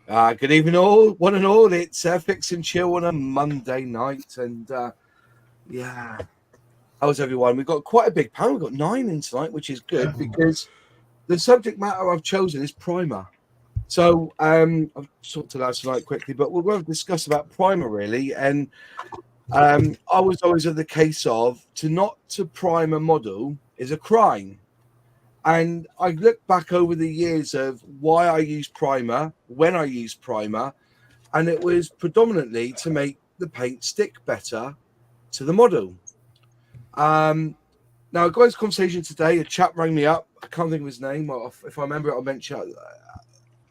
Good evening, all, one and all. It's Airfix and Chill on a Monday night, and how's everyone? We've got quite a big panel. We've got 9 in tonight, which is good because the subject matter I've chosen is primer. So I've talked about tonight quickly, but we're going to discuss about primer really. And I was always of the case of not to prime a model is a crime. And I look back over the years of why I use primer, when I use primer, and it was predominantly to make the paint stick better to the model. Now, I got this conversation today. A chap rang me up. I can't think of his name. Or if I remember it, I'll mention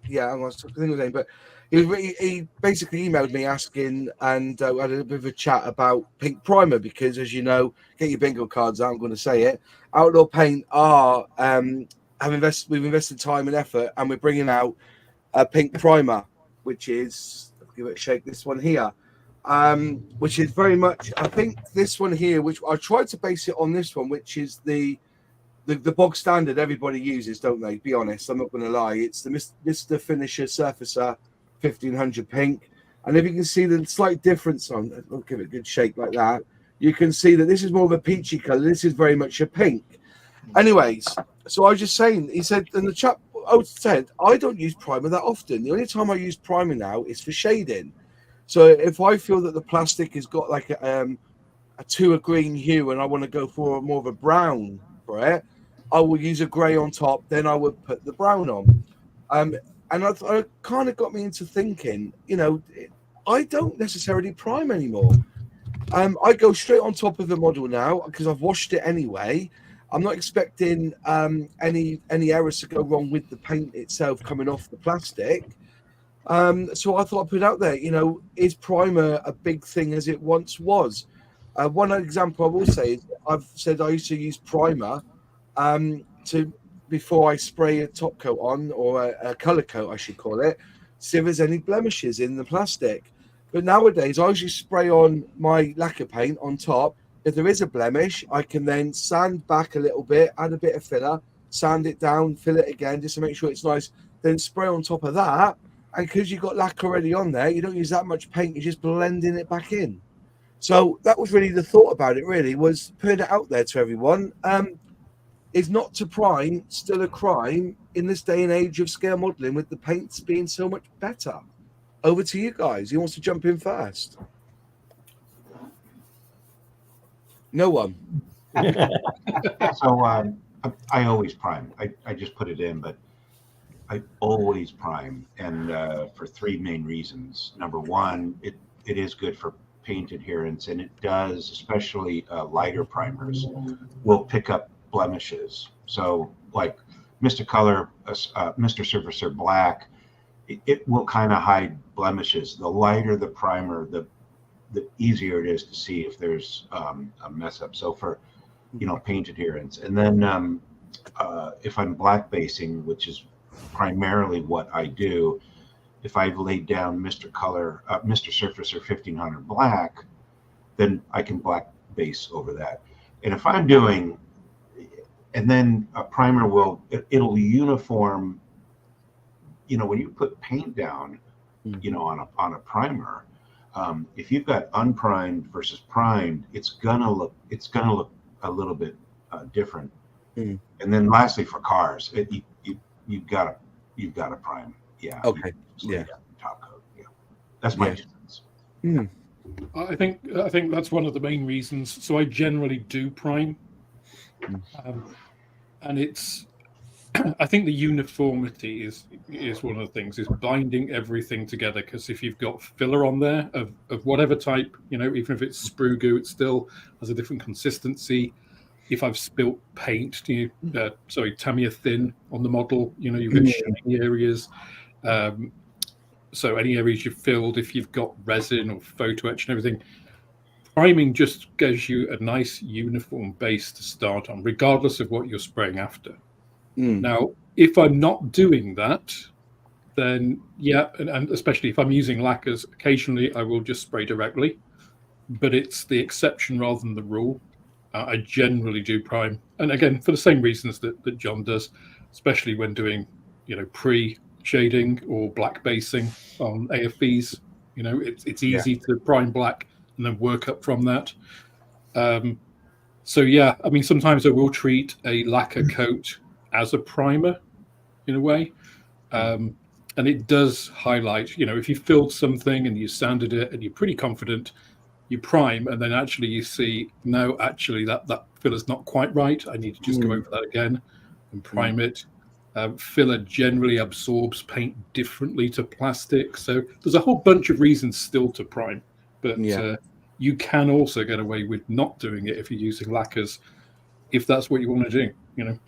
it. I was thinking of his name, but he basically emailed me asking, and we had a bit of a chat about pink primer because, as you know, get your bingo cards out. I'm going to say it. Outdoor Paint are we've invested time and effort, and we're bringing out a pink primer, which is, give it a shake. This one here, which is very much, I think, this one here, which I tried to base it on this one, which is the bog standard everybody uses, don't they? Be honest, I'm not going to lie. It's the Mr. Finisher Surfacer 1500 pink. And if you can see the slight difference on, I'll give it a good shake like that. You can see that this is more of a peachy color. This is very much a pink. Anyways, so I was just saying, he said, and the chap said, I don't use primer that often. The only time I use primer now is for shading. So if I feel that the plastic has got like a green hue and I want to go for more of a brown for it, I will use a grey on top, then I would put the brown on. And I kind of got me into thinking, I don't necessarily prime anymore. I go straight on top of the model now because I've washed it anyway. I'm not expecting any errors to go wrong with the paint itself coming off the plastic. So I thought I'd put it out there, is primer a big thing as it once was? One example I will say is I've said I used to use primer before I spray a top coat on, or a colour coat I should call it, see if there's any blemishes in the plastic. But nowadays I usually spray on my lacquer paint on top. If there is a blemish, I can then sand back a little bit, add a bit of filler, sand it down, fill it again just to make sure it's nice, then spray on top of that. And because you've got lacquer already on there, you don't use that much paint, you're just blending it back in. So that was really the thought about it, really, was putting it out there to everyone. Is not to prime still a crime in this day and age of scale modelling with the paints being so much better? Over to you guys. Who wants to jump in first? No one. So I always prime. I just put it in, but I always prime, and for 3 main reasons. Number one, it is good for paint adherence, and it does, especially lighter primers, will pick up blemishes. So like Mr. Color, Mr. Surfacer Black, it will kind of hide blemishes. The lighter the primer, the easier it is to see if there's a mess up. So for paint adherence, and then if I'm black basing, which is primarily what I do, if I've laid down Mr. Surfacer 1500 Black, then I can black base over that. And if I'm doing, and then a primer it'll uniform, when you put paint down, on a primer, if you've got unprimed versus primed, it's gonna look a little bit different. And then lastly, for cars, you've got to prime. Yeah. Okay. Yeah. Top coat. Yeah. That's my difference. I think that's one of the main reasons. So I generally do prime, and it's. I think the uniformity is one of the things, is binding everything together. Because if you've got filler on there of whatever type, even if it's sprue goo, it still has a different consistency. If I've spilt paint, Tamiya thin on the model, you get shiny areas. So any areas you've filled, if you've got resin or photo etch and everything, priming just gives you a nice uniform base to start on, regardless of what you're spraying after. Now, if I'm not doing that, then and especially if I'm using lacquers, occasionally I will just spray directly, but it's the exception rather than the rule. I generally do prime, and again for the same reasons that John does, especially when doing pre shading or black basing on AFVs. You know, it's easy to prime black and then work up from that. So yeah, I mean, sometimes I will treat a lacquer coat as a primer in a way. And it does highlight, you know, if you filled something and you sanded it and you're pretty confident, you prime, and then actually you see, no, actually that filler's not quite right. I need to just go over that again and prime it. Filler generally absorbs paint differently to plastic. So there's a whole bunch of reasons still to prime, but you can also get away with not doing it if you're using lacquers, if that's what you want to do, you know.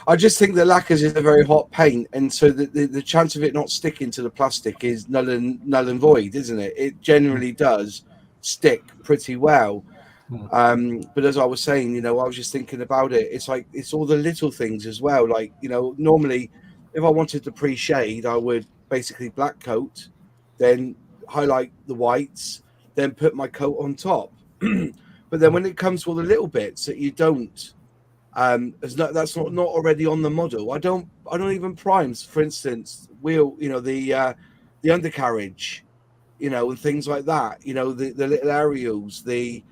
I just think that lacquers is a very hot paint, and so the chance of it not sticking to the plastic is null and void, isn't it? It generally does stick pretty well. But as I was saying, you know, I was just thinking about it. It's like, it's all the little things as well. Like, you know, normally if I wanted to pre-shade, I would basically black coat, then highlight the whites, then put my coat on top. But then when it comes to all the little bits that you don't, that's not already on the model. I don't even prime, for instance, wheel, you know, the undercarriage, you know, and things like that. You know, the little aerials, you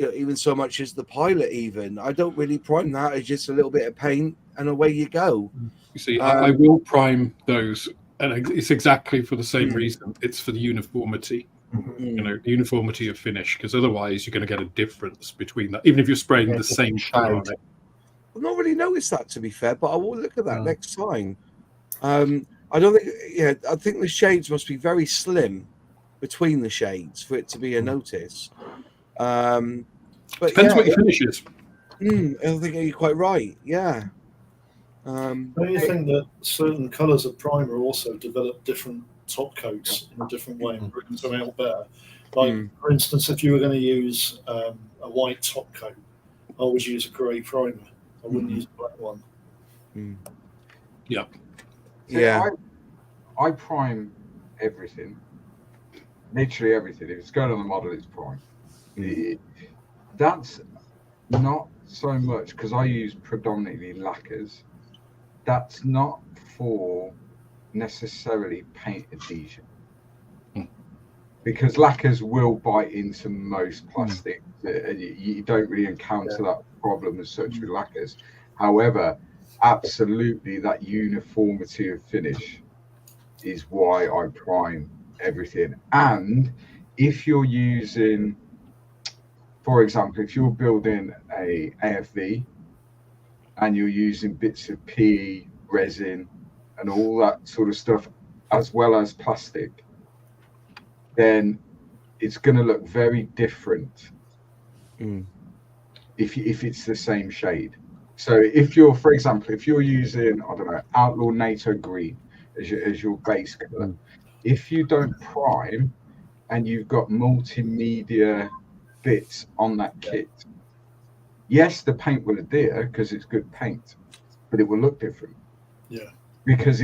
know, even so much as the pilot. Even I don't really prime that. It's just a little bit of paint, and away you go. You see, I will prime those, and it's exactly for the same reason. It's for the uniformity. You know, the uniformity of finish, because otherwise you're going to get a difference between that, even if you're spraying the same color on it. I've not really noticed that, to be fair, but I will look at that next time. I don't think, I think the shades must be very slim between the shades for it to be a notice. But Depends what your finish is. I think you're quite right. Yeah. Don't you think that certain colours of primer also develop different top coats in a different way and brings them out better? Like, for instance, if you were going to use a white top coat, I would use a grey primer. I wouldn't use a black one. Yeah. So I prime everything. Literally everything. If it's going on the model, it's prime. That's not so much because I use predominantly lacquers. That's not for necessarily paint adhesion, because lacquers will bite into most plastic. You don't really encounter that problem as such with lacquers. However, absolutely, that uniformity of finish is why I prime everything. And if you're using, for example, if you're building a AFV and you're using bits of PE, resin, and all that sort of stuff, as well as plastic, then it's going to look very different if it's the same shade. So if you're, for example, if you're using, I don't know, Outlaw NATO green as your base color, if you don't prime and you've got multimedia bits on that kit, yes, the paint will adhere because it's good paint, but it will look different. Yeah. Because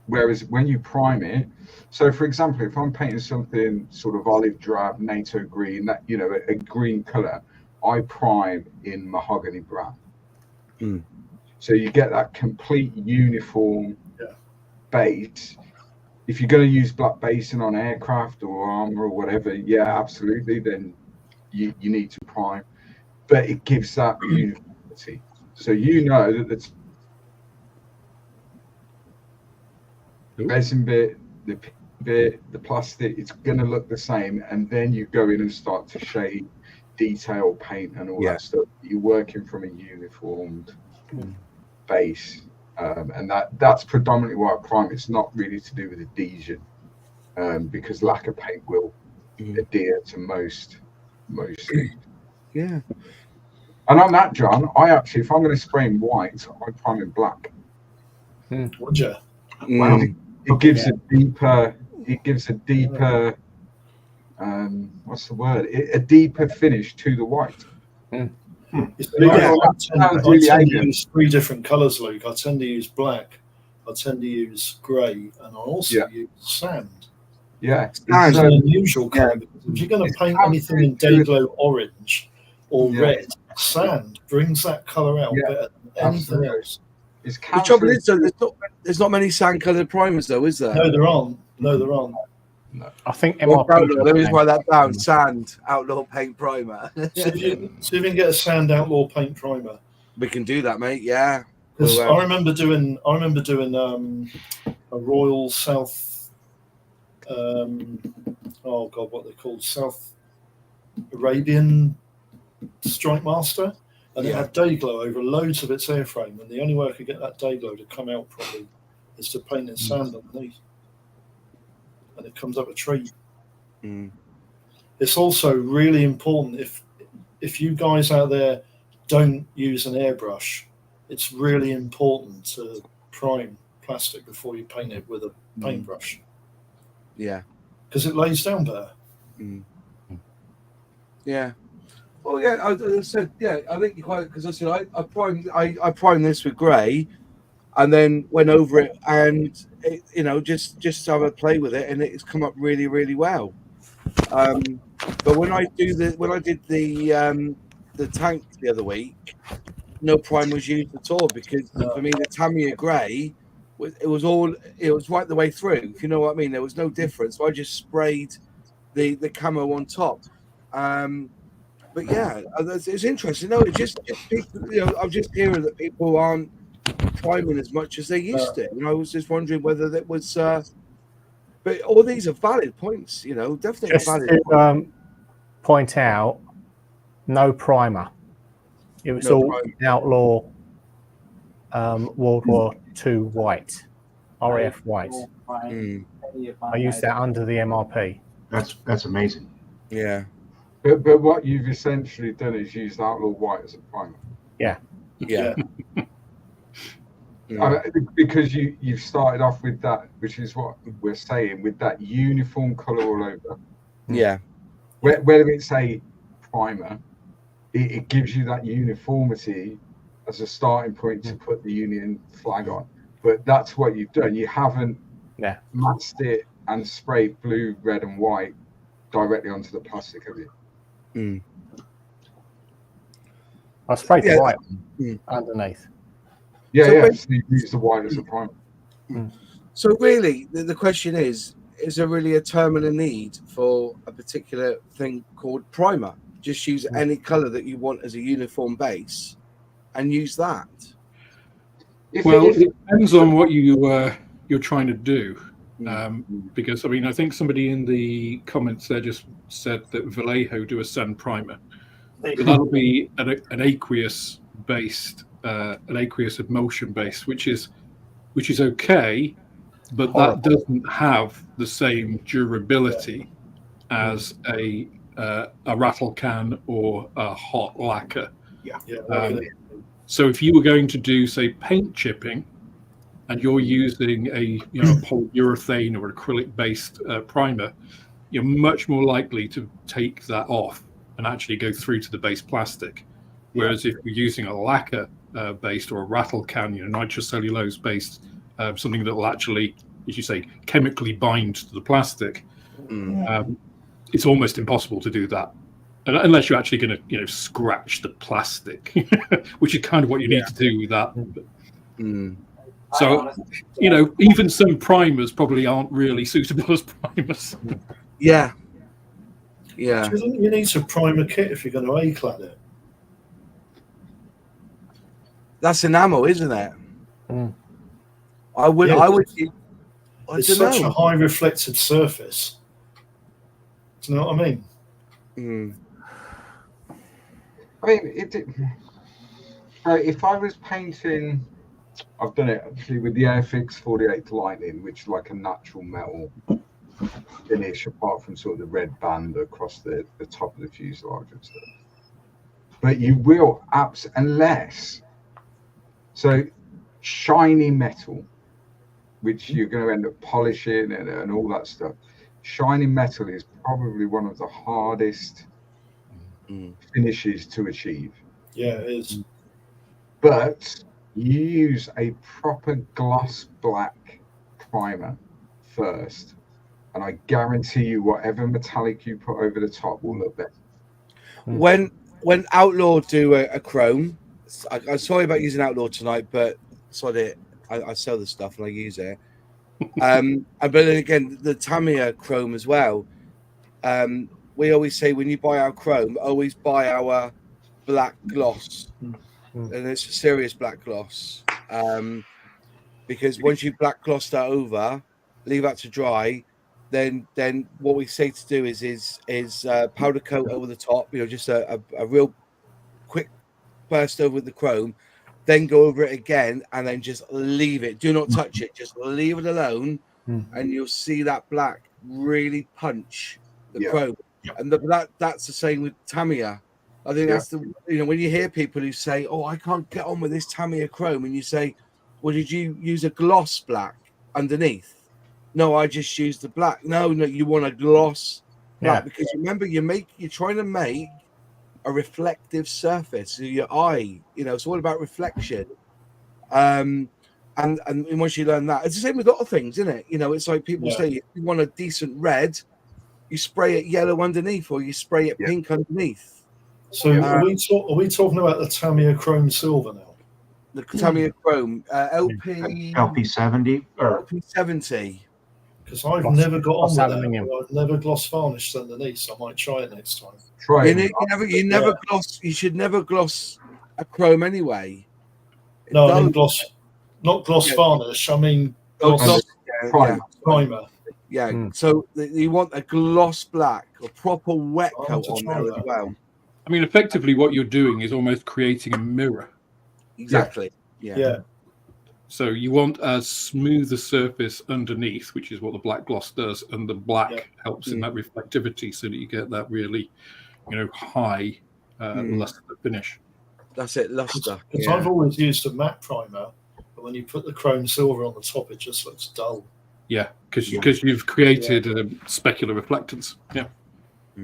whereas when you prime it, so for example, if I'm painting something sort of olive drab, NATO green, that, you know, a green color, I prime in mahogany brown. So you get that complete uniform base. If you're going to use black basing on aircraft or armor or whatever, yeah, absolutely, then you need to prime. But it gives that uniformity. So you know that the resin bit, the bit, the plastic, it's going to look the same. And then you go in and start to shade, detail, paint, and all that stuff. You're working from a uniformed base. And that's predominantly why I prime. It's not really to do with adhesion, because lacquer paint will adhere to most things. Yeah. And on that, John, I actually, if I'm going to spray in white, I prime in black. Would you? Wow. It gives a deeper. What's the word? A deeper finish to the white. I tend to use 3 different colours, Luke. I tend to use black, I tend to use grey, and I also use sand. Yeah, It's an unusual colour. Because if you're going to paint anything in day glow orange or red, sand brings that colour out better than anything else. It's The trouble is, though, there's not many sand-coloured primers, though, is there? No, there aren't. No, there aren't. No. I think Well, MRP. Outlaw, let me just write that down. Sand Outlaw paint primer. See if you can get a Sand Outlaw paint primer. We can do that, mate. Yeah. Because Well, I remember doing a Royal South. Oh God, what they called South Arabian Strike Master, and it had day glow over loads of its airframe, and the only way I could get that day glow to come out properly is to paint it sand underneath, and it comes up a treat. Mm. It's also really important if you guys out there don't use an airbrush, it's really important to prime plastic before you paint it with a paintbrush. Yeah. Because it lays down better. Mm. Yeah. Well, yeah. I said, yeah. I think you're quite, because I said I primed this with grey, and then went over it, and it, just have a play with it, and it's come up really, really well. But when I did the tank the other week, no prime was used at all, because for me the Tamiya grey, it was right the way through. If you know what I mean, there was no difference. So I just sprayed the camo on top. But yeah, it's interesting. No, it's just people. I'm just hearing that people aren't priming as much as they used to, and I was just wondering whether that was. But all these are valid points. Definitely Just valid. to point out, no primer. It was all Outlaw World War II white, RAF white. I used that under the MRP. That's amazing. Yeah. But what you've essentially done is used Outlaw White as a primer. Yeah. Because you've started off with that, which is what we're saying, with that uniform colour all over. Yeah. Whether it's a primer, it gives you that uniformity as a starting point to put the Union flag on. But that's what you've done. You haven't masked it and sprayed blue, red, and white directly onto the plastic, have you? Mm. I sprayed the white underneath. So you use the white as a primer. So really, the question is there really a term and a need for a particular thing called primer? Just use any colour that you want as a uniform base and use that. It depends on what you're trying to do. Because, I think somebody in the comments there just said that Vallejo do a sand primer. But that'll be an aqueous-based, an aqueous emulsion base, which is okay, but that doesn't have the same durability as a rattle can or a hot lacquer. So if you were going to do, say, paint chipping, and you're using a polyurethane or acrylic-based primer, you're much more likely to take that off and actually go through to the base plastic. Whereas if you're using a lacquer-based or a rattle can, nitrocellulose-based, something that will actually, as you say, chemically bind to the plastic, it's almost impossible to do that. Unless you're actually going to, scratch the plastic, which is kind of what you need to do with that. So, even some primers probably aren't really suitable as primers. Yeah. Do you think you need to prime a kit if you're going to A-clad it? That's enamel, isn't it? I would. It's such a high reflective surface. Do you know what I mean? If I was painting, I've done it actually with the Airfix 48 Lightning, which is like a natural metal finish, apart from sort of the red band across the top of the fuselage and stuff. But you will unless shiny metal, which you're going to end up polishing and all that stuff. Shiny metal is probably one of the hardest finishes to achieve. Yeah, it is. But you use a proper gloss black primer first, and I guarantee you whatever metallic you put over the top will look better. When Outlaw do a chrome, I'm sorry about using Outlaw tonight, but sod it. I sell the stuff and I use it. But then again, the Tamiya chrome as well. We always say when you buy our chrome, always buy our black gloss, and it's a serious black gloss. Because once you black gloss that over, leave that to dry, then what we say to do is powder coat over the top. Just a real quick burst over the chrome, then go over it again, and then just leave it. Do not touch it. Just leave it alone, and you'll see that black really punch the chrome. And that's the same with Tamiya. I think that's the when you hear people who say, "Oh, I can't get on with this Tamiya chrome," and you say, "Well, did you use a gloss black underneath?" No, I just used the black. No, you want a gloss black because remember you're trying to make a reflective surface. So your eye, it's all about reflection. And once you learn that, it's the same with a lot of things, isn't it? It's like people say, if you want a decent red, you spray it yellow underneath, or you spray it pink underneath. So are we talking about the Tamiya Chrome Silver now? The Tamiya Chrome LP70 or LP70. Because I've never got on with that. I've never gloss varnished underneath, so I might try it next time. Try it. You never gloss. You should never gloss a chrome anyway. No, I mean gloss, not gloss varnish. I mean gloss primer. Yeah. So you want a gloss black, a proper wet coat on there as well. I mean, effectively, what you're doing is almost creating a mirror. Exactly. Yeah. So you want a smoother surface underneath, which is what the black gloss does, and the black helps in that reflectivity, so that you get that really, high luster finish. That's it, luster. Because I've always used a matte primer, but when you put the chrome silver on the top, it just looks dull. Yeah, because you've created a specular reflectance. Yeah.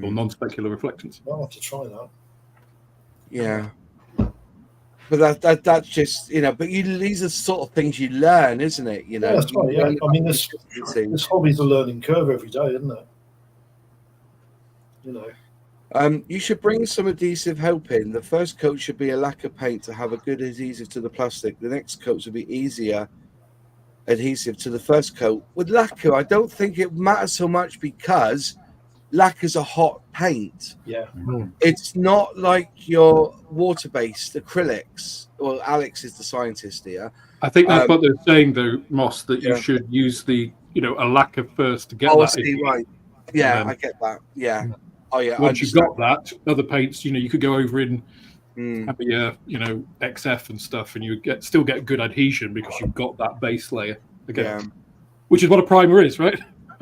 Or non-specular reflectance. I'll have to try that. Yeah. But that's just but these are sort of things you learn, isn't it? Yeah, that's right. Yeah, I mean this hobby's a learning curve every day, isn't it? You should bring some adhesive help in. The first coat should be a lacquer paint to have a good adhesive to the plastic. The next coat should be easier adhesive to the first coat. With lacquer, I don't think it matters so much because lacquer's a hot paint. Yeah. It's not like your water-based acrylics. Well, Alex is the scientist here. I think that's what they're saying, though, Moss, that you should use a lacquer first to get that. See, right. Yeah, I get that. Yeah. Oh, yeah. Once you've got that, other paints, you could go over in XF and stuff, and you still get good adhesion because you've got that base layer again, which is what a primer is, right?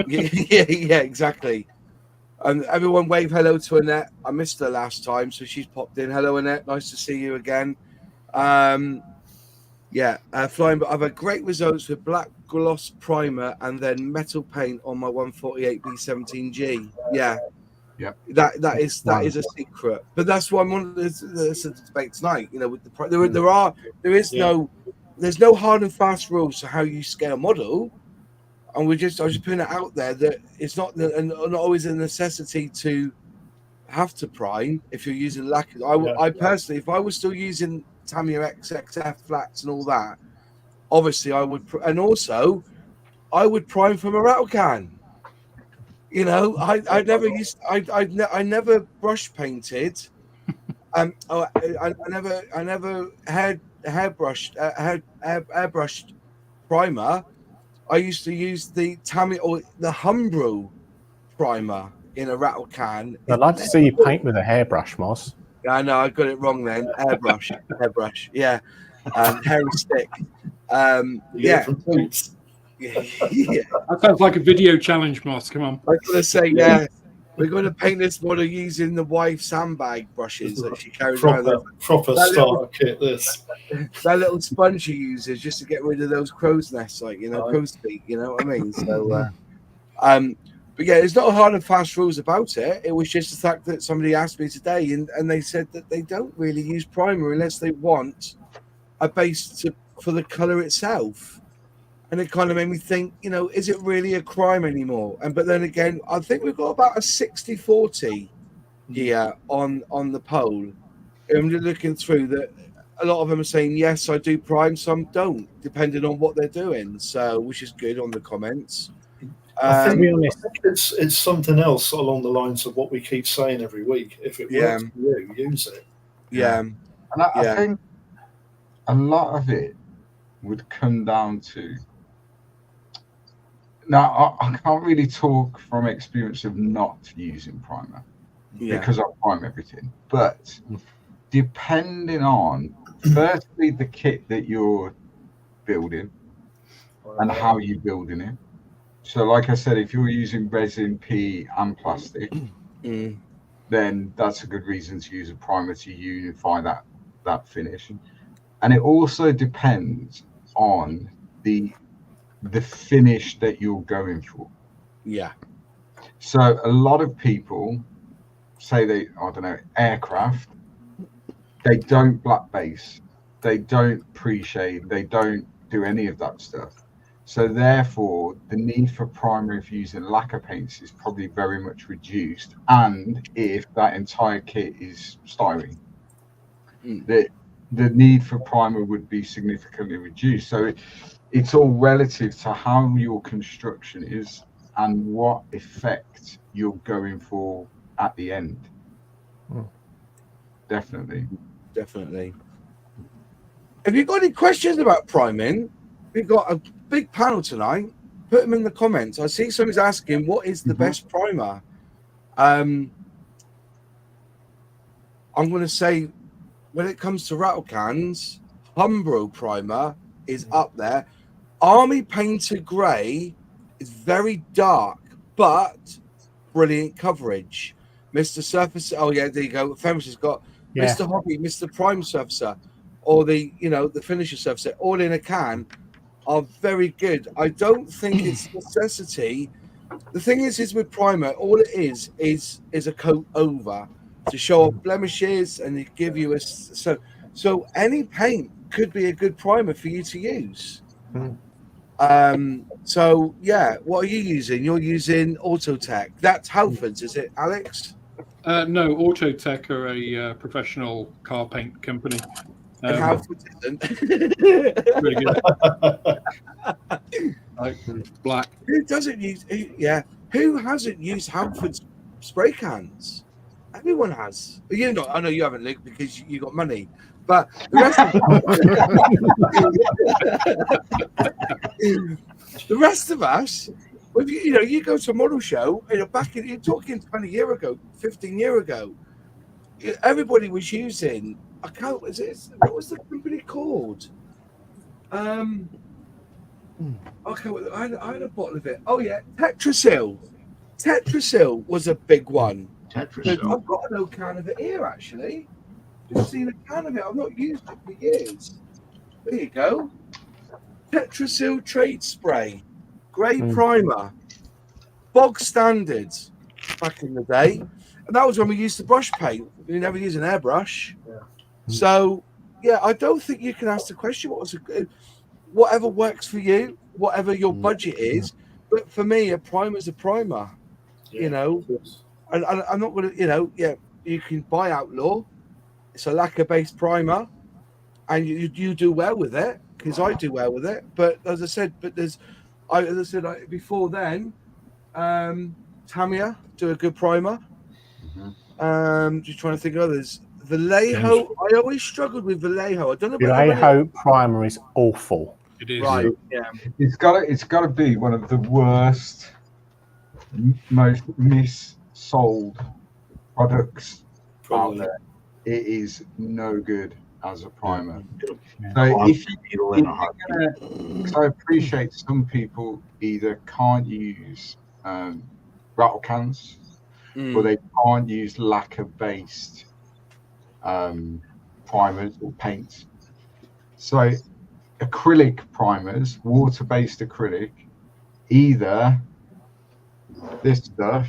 yeah, exactly. And everyone wave hello to Annette. I missed her last time, so she's popped in. Hello, Annette. Nice to see you again. Flying, but I've had great results with black gloss primer and then metal paint on my 148 B17G. Yeah. That is a secret. But that's why I'm on the debate tonight. With there's no hard and fast rules to how you scale model. And I was just putting it out there that it's not always a necessity to have to prime if you're using lacquer. I personally, if I was still using Tamiya XXF flats and all that, obviously I would, and also I would prime from a rattle can. I never brush painted. I never airbrushed primer. I used to use the Tamiya or the Humbrew primer in a rattle can. I'd like to see you paint with a hairbrush, Moss. Yeah, I know, I got it wrong then. Hairbrush, yeah. Hairy stick. Yeah. That sounds like a video challenge, Moss. Come on. I was going to say, we're going to paint this model using the wife sandbag brushes that she carries around. Proper starter kit, this. That little sponge she uses just to get rid of those crow's nests, crow's feet, you know what I mean? So, but yeah, there's not hard and fast rules about it. It was just the fact that somebody asked me today and they said that they don't really use primer unless they want a base for the colour itself. And it kind of made me think, is it really a crime anymore? But then again, I think we've got about a 60-40 here on the poll. I'm just looking through that. a lot of them are saying yes, I do prime. Some don't, depending on what they're doing. So, which is good on the comments. I To be think honest, it's something else along the lines of what we keep saying every week. If it works for you, use it. Yeah. And I think a lot of it would come down to. Now, I can't really talk from experience of not using primer because I prime everything. But depending on, firstly, the kit that you're building and how you're building it. So, like I said, if you're using resin, P, and plastic, then that's a good reason to use a primer to unify that finish. And it also depends on the finish that you're going for. Yeah. So a lot of people say aircraft, they don't black base, they don't pre-shade, they don't do any of that stuff. So therefore, the need for primer if using lacquer paints is probably very much reduced. And if that entire kit is styrene, the need for primer would be significantly reduced. So it's all relative to how your construction is and what effect you're going for at the end. Definitely. Have you got any questions about priming? We've got a big panel tonight. Put them in the comments. I see somebody's asking, what is the best primer? I'm going to say, when it comes to rattle cans, Umbro primer is up there. Army Painted Grey is very dark, but brilliant coverage. Mr. Surface, oh yeah, there you go. Femis has got Mr. Hobby, Mr. Prime Surfacer, or the finisher surfacer, all in a can, are very good. I don't think it's a necessity. The thing is with primer, all it is a coat over to show off blemishes and they give you so any paint could be a good primer for you to use. So yeah, what are you using? You're using Autotech. That's Halfords, is it, Alex? No, Autotech are a professional car paint company. And Halfords isn't. Pretty good. Like black. Who doesn't use? Who hasn't used Halfords spray cans? Everyone has. You know, I know you haven't, Luke, because you got money. But the rest of us, if you go to a model show, you're talking 20 years ago, 15 years ago, everybody was using what was the company called? Okay, I had a bottle of it. Oh yeah, Tetrasil. Tetrasil was a big one. Tetrasil. I've got an old can of it here, actually. Just seen a can of it. I've not used it for years. There you go. Tetrasil Trade Spray. Grey primer. Bog standard back in the day. And that was when we used to brush paint. We never used an airbrush. Yeah. So, yeah, I don't think you can ask the question whatever works for you, whatever your budget is. But for me, a primer is a primer. And I'm not going to, you can buy Outlaw. It's a lacquer-based primer, and you do well with it because I do well with it. But as I said, before then, Tamiya do a good primer. Just trying to think of others. Vallejo, I always struggled with Vallejo. I don't know. Vallejo primer is awful. It is. Right. Yeah. It's got to be one of the worst, most missold products out there. It is no good as a primer. So I appreciate some people either can't use rattle cans or they can't use lacquer-based primers or paints. So acrylic primers, water-based acrylic, either this stuff,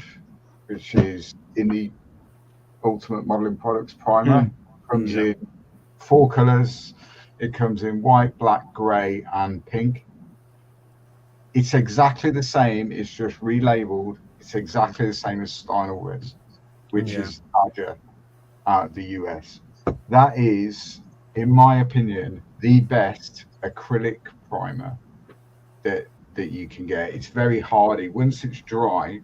which is in the Ultimate Modeling Products primer, comes in 4 colors. It comes in white, black, gray, and pink. It's exactly the same. It's just relabeled. It's exactly the same as Steinway, which is larger out of the US. That is in my opinion, the best acrylic primer that you can get. It's very hardy. Once it's dry,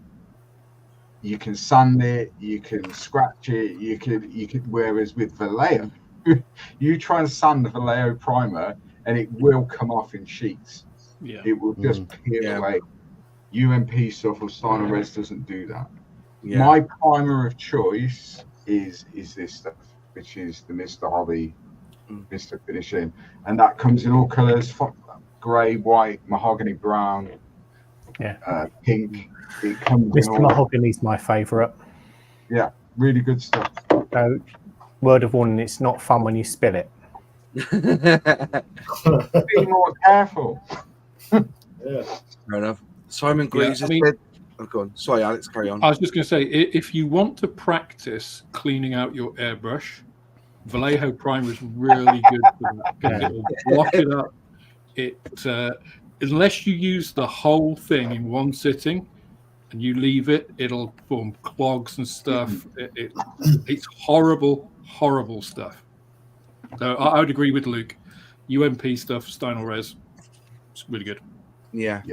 you can sand it, you can scratch it, you could. Whereas with Vallejo, you try and sand the Vallejo primer, and it will come off in sheets. Yeah. It will just peel away. UMP stuff or Steiner Res doesn't do that. Yeah. My primer of choice is this stuff, which is the Mr. Hobby, Mr. Finishing, and that comes in all colours: grey, white, mahogany brown, pink. It comes Mr. Mahogany's my favourite. Yeah, really good stuff. So, word of warning: it's not fun when you spill it. Be more careful. Yeah. Fair enough. Simon Greaves has said, oh, go on. Sorry, Alex, carry on. I was just going to say, if you want to practice cleaning out your airbrush, Vallejo primer is really good for that, because it will block it up. Unless you use the whole thing in one sitting and you leave it, it'll form clogs and stuff. It's horrible, horrible stuff. So I would agree with Luke. UMP stuff, Steiner Res, it's really good. Yeah.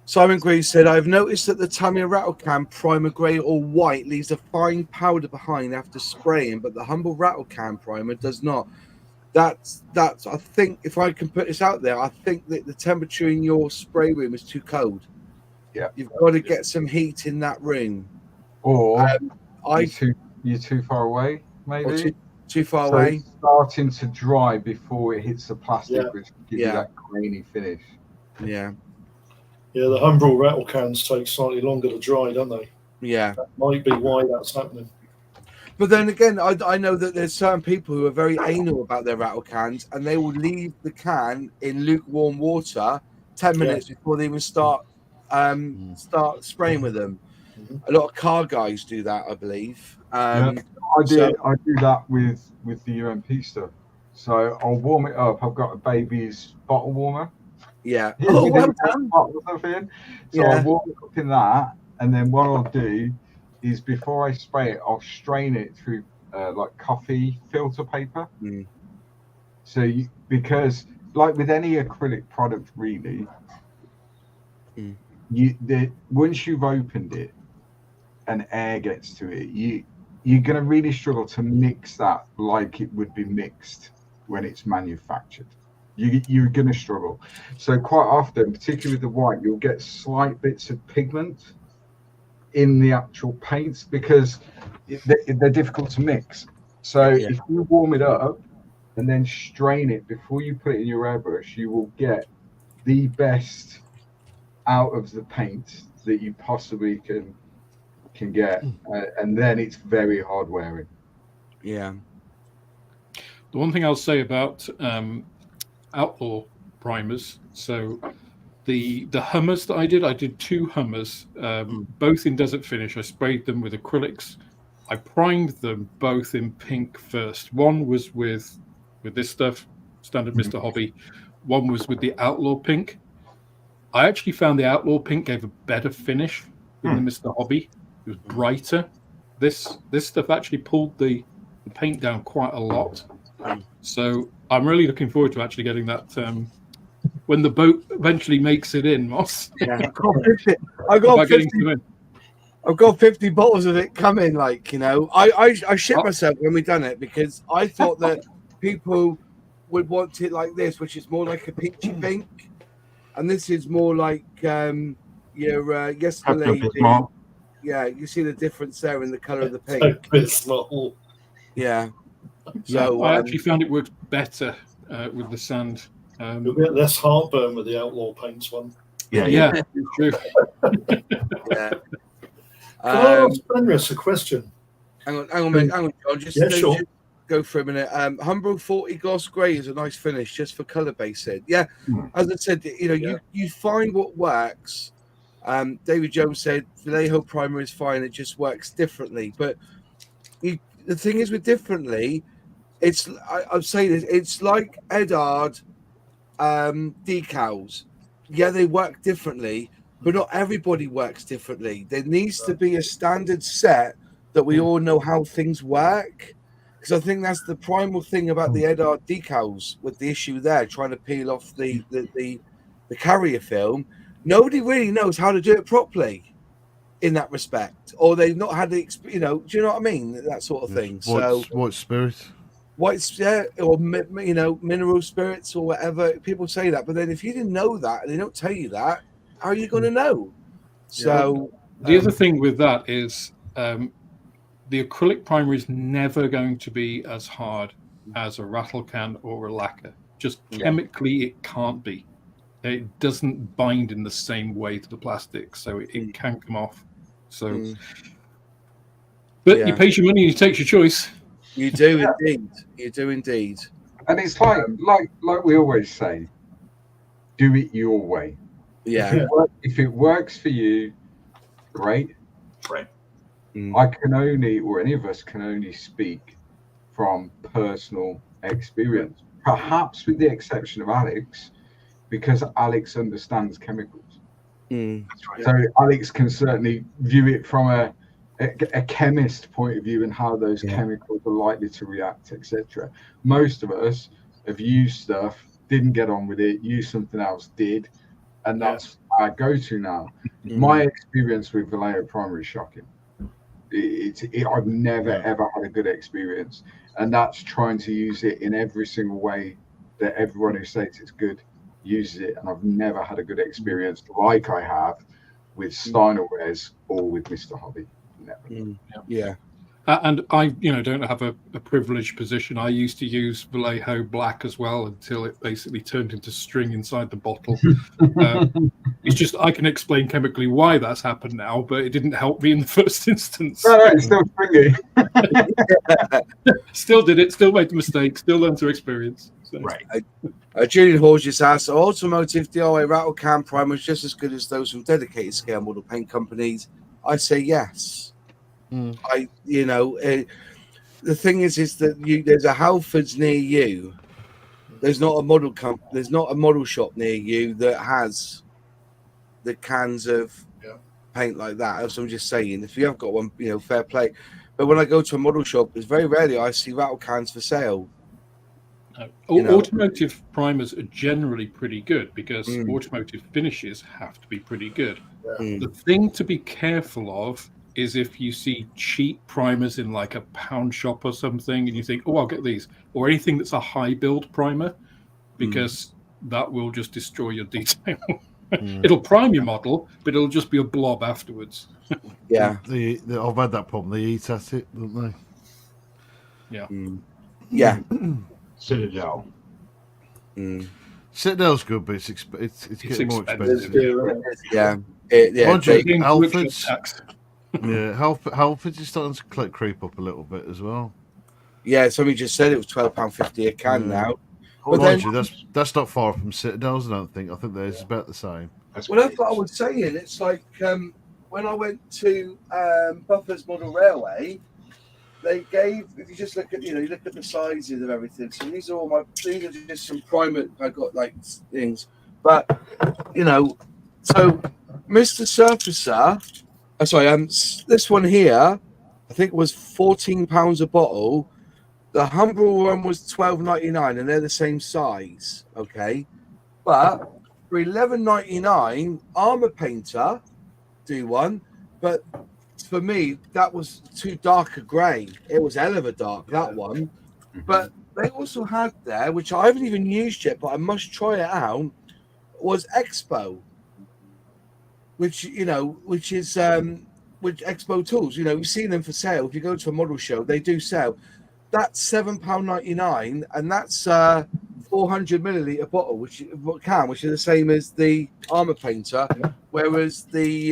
Simon Greaves said, I've noticed that the Tamiya rattle can primer grey or white leaves a fine powder behind after spraying, but the Humble rattle can primer does not. That's I think, if I can put this out there, I think that the temperature in your spray room is too cold. Yeah. You've got to get some heat in that room. Or you're too far away, maybe. Too far away. It's starting to dry before it hits the plastic, which gives you that grainy finish. Yeah. Yeah, the Humbrol rattle cans take slightly longer to dry, don't they? Yeah. That might be why that's happening. But then again, I know that there's certain people who are very anal about their rattle cans, and they will leave the can in lukewarm water 10 minutes before they even start spraying with them. A lot of car guys do that, I believe. I do that with the UMP stuff. So I'll warm it up. I've got a baby's bottle warmer. Yeah. Oh, well done. So I'll warm it up in that, and then what I'll do is before I spray it, I'll strain it through like coffee filter paper. So because like with any acrylic product, really, once you've opened it and air gets to it, you're going to really struggle to mix that like it would be mixed when it's manufactured. You're going to struggle. So quite often, particularly with the white, you'll get slight bits of pigment in the actual paints because they're difficult to mix. So if you warm it up and then strain it before you put it in your airbrush, you will get the best out of the paint that you possibly can get, and then it's very hard wearing. Yeah. The one thing I'll say about Outlaw primers, so the Hummers that I did 2 Hummers, both in Desert Finish. I sprayed them with acrylics. I primed them both in pink first. One was with this stuff, standard Mr. Hobby. One was with the Outlaw pink. I actually found the Outlaw pink gave a better finish than the Mr. Hobby. It was brighter. This stuff actually pulled the paint down quite a lot. So I'm really looking forward to actually getting that when the boat eventually makes it in, Moss. Yeah. I've got 50 bottles of it coming. Like, you know, I shit myself when we done it because I thought that people would want it like this, which is more like a peachy pink, and this is more like your yesterday. Yeah, you see the difference there in the color of the pink. Yeah. So I actually found it worked better with the sand. You'll get less heartburn with the Outlaw paints one. Yeah, true. Yeah. Can I ask Fenris a question? Hang on, John. Just go for a minute. Humbrol 40 Gloss Grey is a nice finish, just for color base. Yeah, as I said, you know, you find what works. David Jones said Vallejo primer is fine; it just works differently. But the thing is with differently, I'm saying this, it's like Edard decals. Yeah, they work differently, but not everybody works differently. There needs to be a standard set that we all know how things work. because I think that's the primal thing about the Edard decals with the issue there, trying to peel off the carrier film. Nobody really knows how to do it properly in that respect, or they've not had the, do you know what I mean? That sort of thing. So White spirit. White, yeah, or mineral spirits or whatever. People say that, but then if you didn't know that and they don't tell you that, how are you going to know? So the other thing with that is the acrylic primer is never going to be as hard as a rattle can or a lacquer. Just chemically, it can't be. It doesn't bind in the same way to the plastic, so it can come off. So, but you pay your money and you take your choice. You do indeed. You do indeed. And it's like we always say, do it your way. Yeah. If it works for you, great. Right. I can only, or any of us can only speak from personal experience, perhaps with the exception of Alex, because Alex understands chemicals. That's right. So Alex can certainly view it from a chemist point of view and how those chemicals are likely to react, etc. Most of us have used stuff, didn't get on with it, used something else, did, and that's our go-to now. My experience with Vallejo primer is shocking. I've never ever had a good experience, and that's trying to use it in every single way that everyone who says it's good uses it, and I've never had a good experience like I have with Steinerwares or with Mr. Hobby. Never. Yeah. And I, don't have a privileged position. I used to use Vallejo black as well until it basically turned into string inside the bottle. It's just I can explain chemically why that's happened now, but it didn't help me in the first instance. No, it's still stringy. Still did it. Still made the mistake. Still learned through experience. So. Right. Julian Hawes just asked, are automotive DIY rattle can primers just as good as those from dedicated scale model paint companies? I say yes. The thing is that there's a Halfords near you. There's not a model There's not a model shop near you that has the cans of paint like that. So I'm just saying, if you have got one, fair play. But when I go to a model shop, it's very rarely I see rattle cans for sale. Automotive primers are generally pretty good because automotive finishes have to be pretty good. The thing to be careful of is if you see cheap primers in like a pound shop or something and you think, I'll get these, or anything that's a high build primer, because that will just destroy your detail. It'll prime your model, but it'll just be a blob afterwards. I've had that problem. They eat at it, don't they? Yeah. Citadel. Citadel's good, but it's getting more expensive. Halfords. Halfords is starting to creep up a little bit as well. Yeah, somebody just said it was £12.50 a can now. But then, that's not far from Citadel's, I don't think. I think theirs is about the same. That's what I was saying. It's like when I went to Buffer's Model Railway, they gave, if you just look at, you look at the sizes of everything. So these are just some primer I got like things. But, so Mr. Surfacer, this one here, I think was £14 a bottle. The Humbrol one was $12.99, and they're the same size. Okay, but for $11.99, Armor Painter do one, but for me that was too dark a grey. It was hell of a dark, that one. But they also had there, which I haven't even used yet, but I must try it out, was Expo, which is with Expo tools. You've seen them for sale. If you go to a model show, they do sell. That's £7.99, and that's 400 milliliter bottle, which is the same as the Armor Painter, whereas the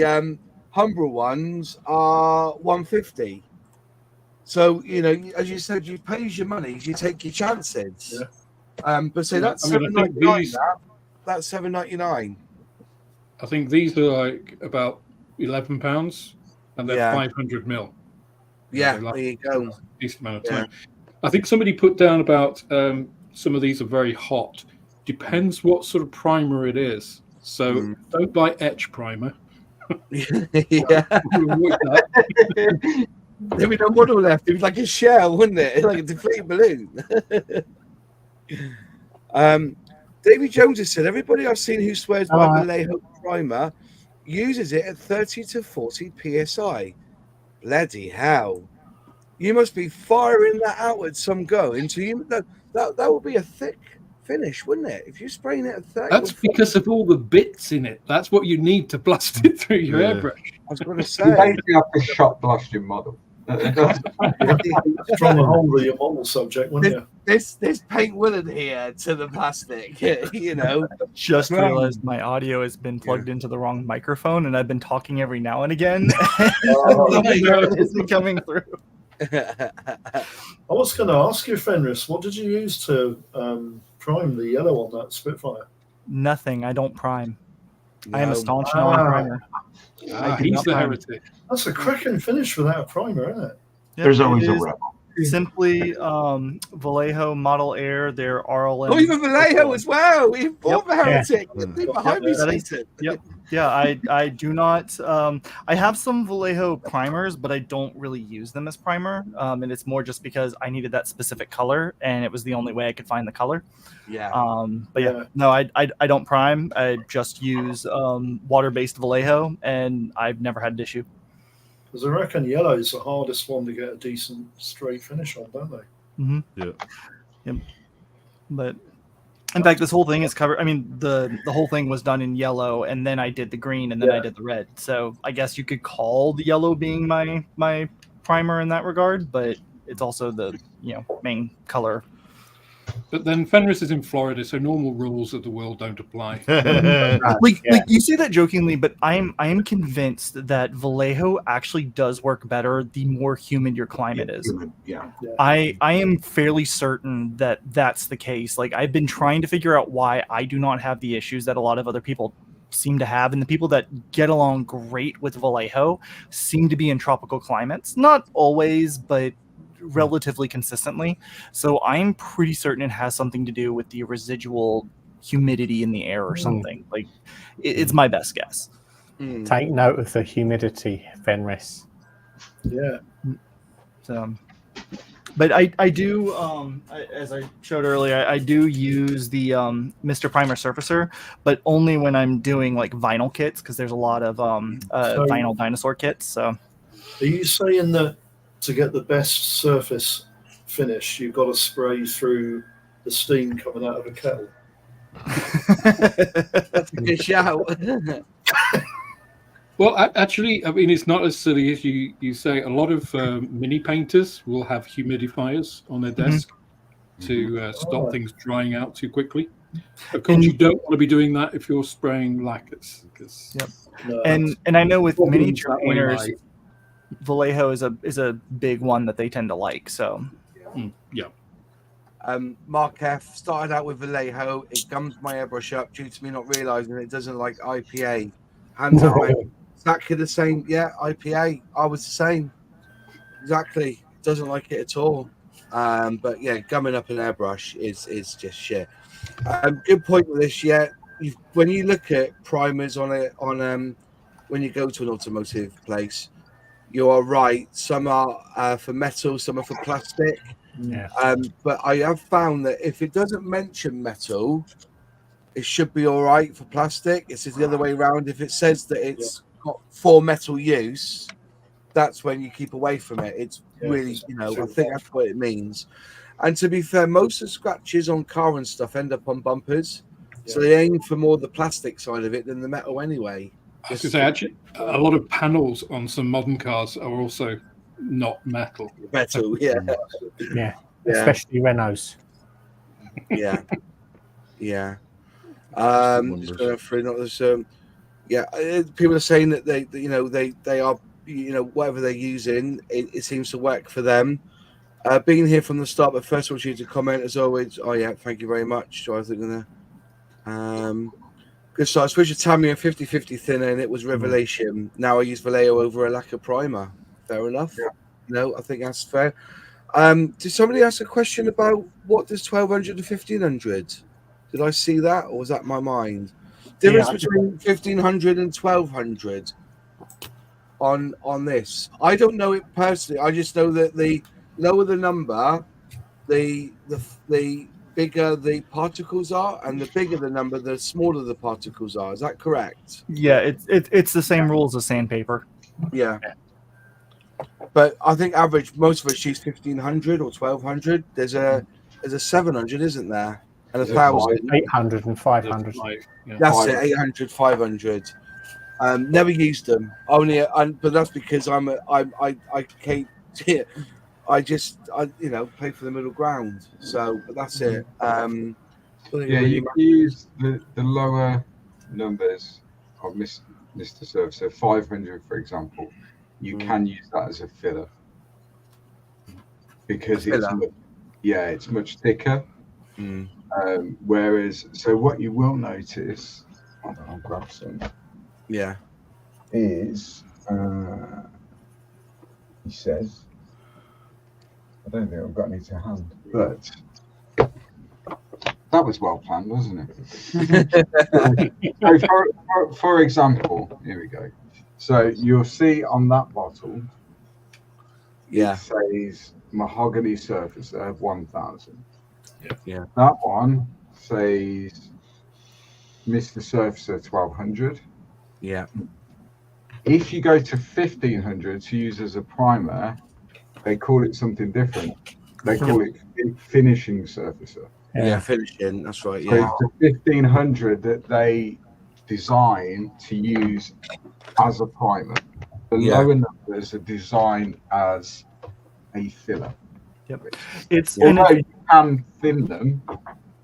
Humbrol ones are $150. So as you said, you pay your money, you take your chances. But say that's $7.99. That's $7.99. I think these are like about £11, and they're 500 mil. Yeah, there you go. Decent amount of time. I think somebody put down about some of these are very hot. Depends what sort of primer it is. So don't buy etch primer. There'd be no model left. It was like a shell, wouldn't it? Like a deflated balloon. Davy Jones has said, everybody I've seen who swears by Vallejo primer uses it at 30 to 40 psi. Bloody hell. You must be firing that out at some go into you. That would be a thick finish, wouldn't it? If you're spraying it at 30. That's because of all the bits in it. That's what you need to blast it through your airbrush. I was going to You say. basically have to shot blast your model. From the whole of your model subject, wouldn't you? This paint will adhere to the plastic, you know. Just realized my audio has been plugged into the wrong microphone, and I've been talking every now and again. It isn't coming through. I was going to ask you, Fenris, what did you use to prime the yellow on that Spitfire? Nothing. I don't prime. No. I am a staunch non-primer. He's the heretic. That's a cracking finish without a primer, isn't it? Yep, There's always it a is rebel. Simply Vallejo Model Air, their RLM. Oh, even Vallejo as well. We've bought the heretic. Yeah. Behind me, That is- Satan. Yep. Yeah, I do not. I have some Vallejo primers, but I don't really use them as primer. And it's more just because I needed that specific color, and it was the only way I could find the color. Yeah. But yeah, no, I don't prime. I just use water-based Vallejo, and I've never had an issue. Because I reckon yellow's the hardest one to get a decent straight finish on, don't they? Mm-hmm. Yeah. Yep. But in fact, this whole thing is covered. I mean, the whole thing was done in yellow, and then I did the green, and then I did the red. So I guess you could call the yellow being my primer in that regard, but it's also the main color. But then Fenris is in Florida, so normal rules of the world don't apply. Like you say that jokingly, but I am convinced that Vallejo actually does work better the more humid your climate is. Yeah. I am fairly certain that that's the case. Like, I've been trying to figure out why I do not have the issues that a lot of other people seem to have, and the people that get along great with Vallejo seem to be in tropical climates. Not always, but relatively consistently. So I'm pretty certain it has something to do with the residual humidity in the air or something. Like, it's my best guess. Take note of the humidity, Fenris. Yeah. So, but I do, as I showed earlier, I do use the Mr. Primer Surfacer, but only when I'm doing like vinyl kits, because there's a lot of vinyl dinosaur kits. So, Are you saying that to get the best surface finish, you've got to spray through the steam coming out of a kettle? That's a good shout. Well, actually, I mean, it's not as silly as you say. A lot of mini painters will have humidifiers on their desk to stop things drying out too quickly. Of course, you don't want to be doing that if you're spraying lacquers. No, and I know with miniature that way painters, live. Vallejo is a big one that they tend to like. So, Yeah. Mark F started out with Vallejo. It gums my airbrush up due to me not realizing it doesn't like IPA. Hands up, mate. Exactly the same. Yeah, IPA. I was the same. Exactly. Doesn't like it at all. But yeah, gumming up an airbrush is just shit. Good point with this. Yeah, when you look at primers on when you go to an automotive place, you are right. Some are for metal, some are for plastic. Yeah. But I have found that if it doesn't mention metal, it should be all right for plastic. It's the other way around. If it says that it's got for metal use, that's when you keep away from it. It's really, I think that's what it means. And to be fair, most of the scratches on car and stuff end up on bumpers. So they aim for more the plastic side of it than the metal anyway. I was going to say, actually, a lot of panels on some modern cars are also not metal. Metal, Yeah. Especially Renaults. Yeah. Just going through. People are saying that they are, whatever they're using, it seems to work for them. Being here from the start, but first I want you to comment as always. Oh yeah, thank you very much. So I was looking there. Good start. I switched to Tamiya 50-50 thinner, and it was revelation. Now I use Vallejo over a lacquer primer. Fair enough. Yeah. I think that's fair. Did somebody ask a question about what does 1200 to 1500? Did I see that, or was that my mind? Difference between 1500 and 1200. on this. I don't know it personally. I just know that the lower the number, the bigger the particles are, and the bigger the number, the smaller the particles are. Is that correct? Yeah, it's the same rules as sandpaper. Yeah. But I think average, most of us use 1,500 or 1,200. There's a 700, isn't there? And 1,000. 800 and 500. That's it, 800, 500. Never used them. Only, but that's because I can't. I play for the middle ground. So, but that's it. Yeah, you can use the lower numbers of Mr. Surf. So 500, for example, you can use that as a filler because it's much thicker. Whereas, so what you will notice, I'll grab some. Yeah, is he says, I don't think I've got any to hand, but that was well planned, wasn't it? So for example, here we go. So you'll see on that bottle, it says mahogany surfacer 1000. Yeah. That one says Mr. Surfacer 1200. Yeah. If you go to 1500 to use as a primer, they call it something different. They call it finishing surfacer. Yeah, finishing. That's right. So Yeah. it's the 1500 that they design to use as a primer. The lower numbers are designed as a filler. Yep. Although you can thin them,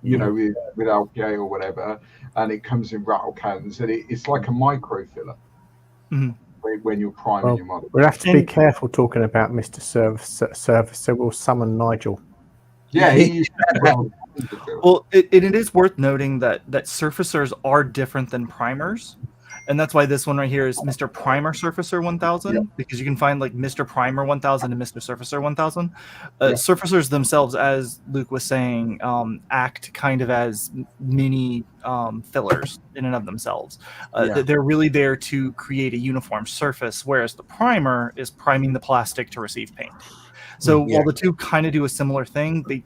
with LPA or whatever, and it comes in rattle cans, and it's like a micro filler when you're priming your model. We'll have to be careful talking about Mr. Service, so we'll summon Nigel. Yeah, well, it is worth noting that surfacers are different than primers. And that's why this one right here is Mr. Primer Surfacer 1000, because you can find like Mr. Primer 1000 and Mr. Surfacer 1000. Surfacers themselves, as Luke was saying, act kind of as mini fillers in and of themselves. They're really there to create a uniform surface, whereas the primer is priming the plastic to receive paint. So while the two kind of do a similar thing, they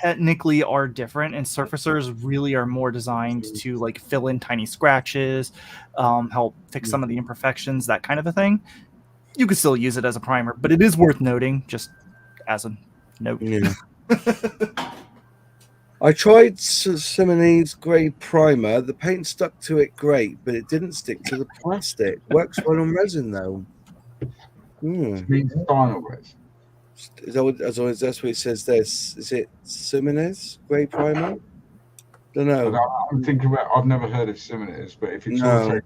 technically are different, and surfacers really are more designed to like fill in tiny scratches, help fix some of the imperfections, that kind of a thing. You could still use it as a primer, but it is worth noting, just as a note. Yeah. I tried Simone's grey primer. The paint stuck to it great, but it didn't stick to the plastic. Works well on resin though. Means final resin. That's what it says. This is it. Simone's grey primer. Don't know. I'm thinking about. I've never heard of Simone's, but if it's no.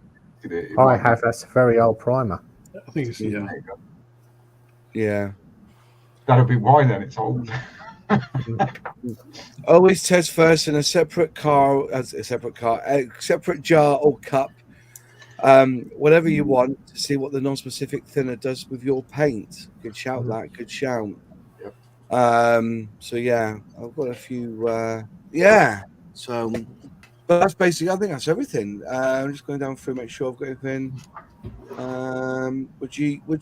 I have. That's a very old primer. I think it's yeah. That'll be why then it's old. Always test first in a separate jar or cup. Whatever you want to see what the non-specific thinner does with your paint. Good shout, that. Good shout. Yep. So yeah, I've got a few. So, but that's basically. I think that's everything. I'm just going down through, make sure I've got everything. Would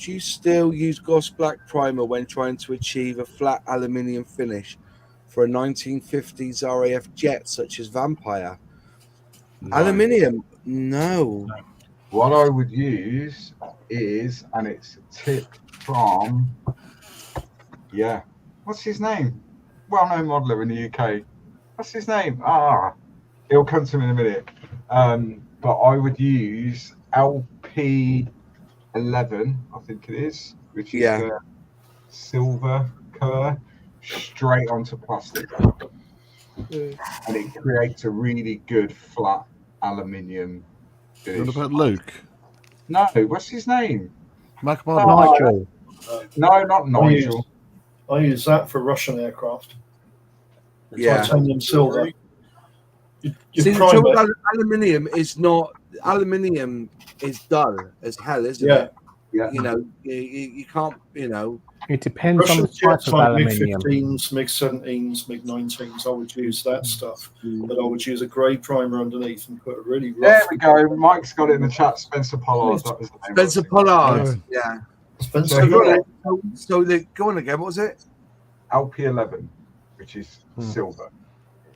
you still use gloss black primer when trying to achieve a flat aluminium finish for a 1950s RAF jet such as Vampire? No. Aluminium? No. What I would use is, and it's a tip from, what's his name? Well-known modeler in the UK. What's his name? It'll come to me in a minute. But I would use LP11, I think it is, which is the silver color, straight onto plastic. And it creates a really good flat aluminium finish. What about Luke? No, what's his name? Nigel. No, not Nigel. I use that for Russian aircraft. Titanium silver. See, the trouble with aluminium is not. Aluminium is dull as hell, isn't it? Yeah. You can't. It depends on the Russian type jets of like aluminium. MiG-15s, MiG-17s, MiG-19s, I would use that stuff. But I would use a grey primer underneath and put a really There rough... we go. Mike's got it in the chat. Spencer Pollard. That was the name. Spencer Pollard. Yeah. Spencer So Pollard. Go on again. What was it? LP11, which is silver.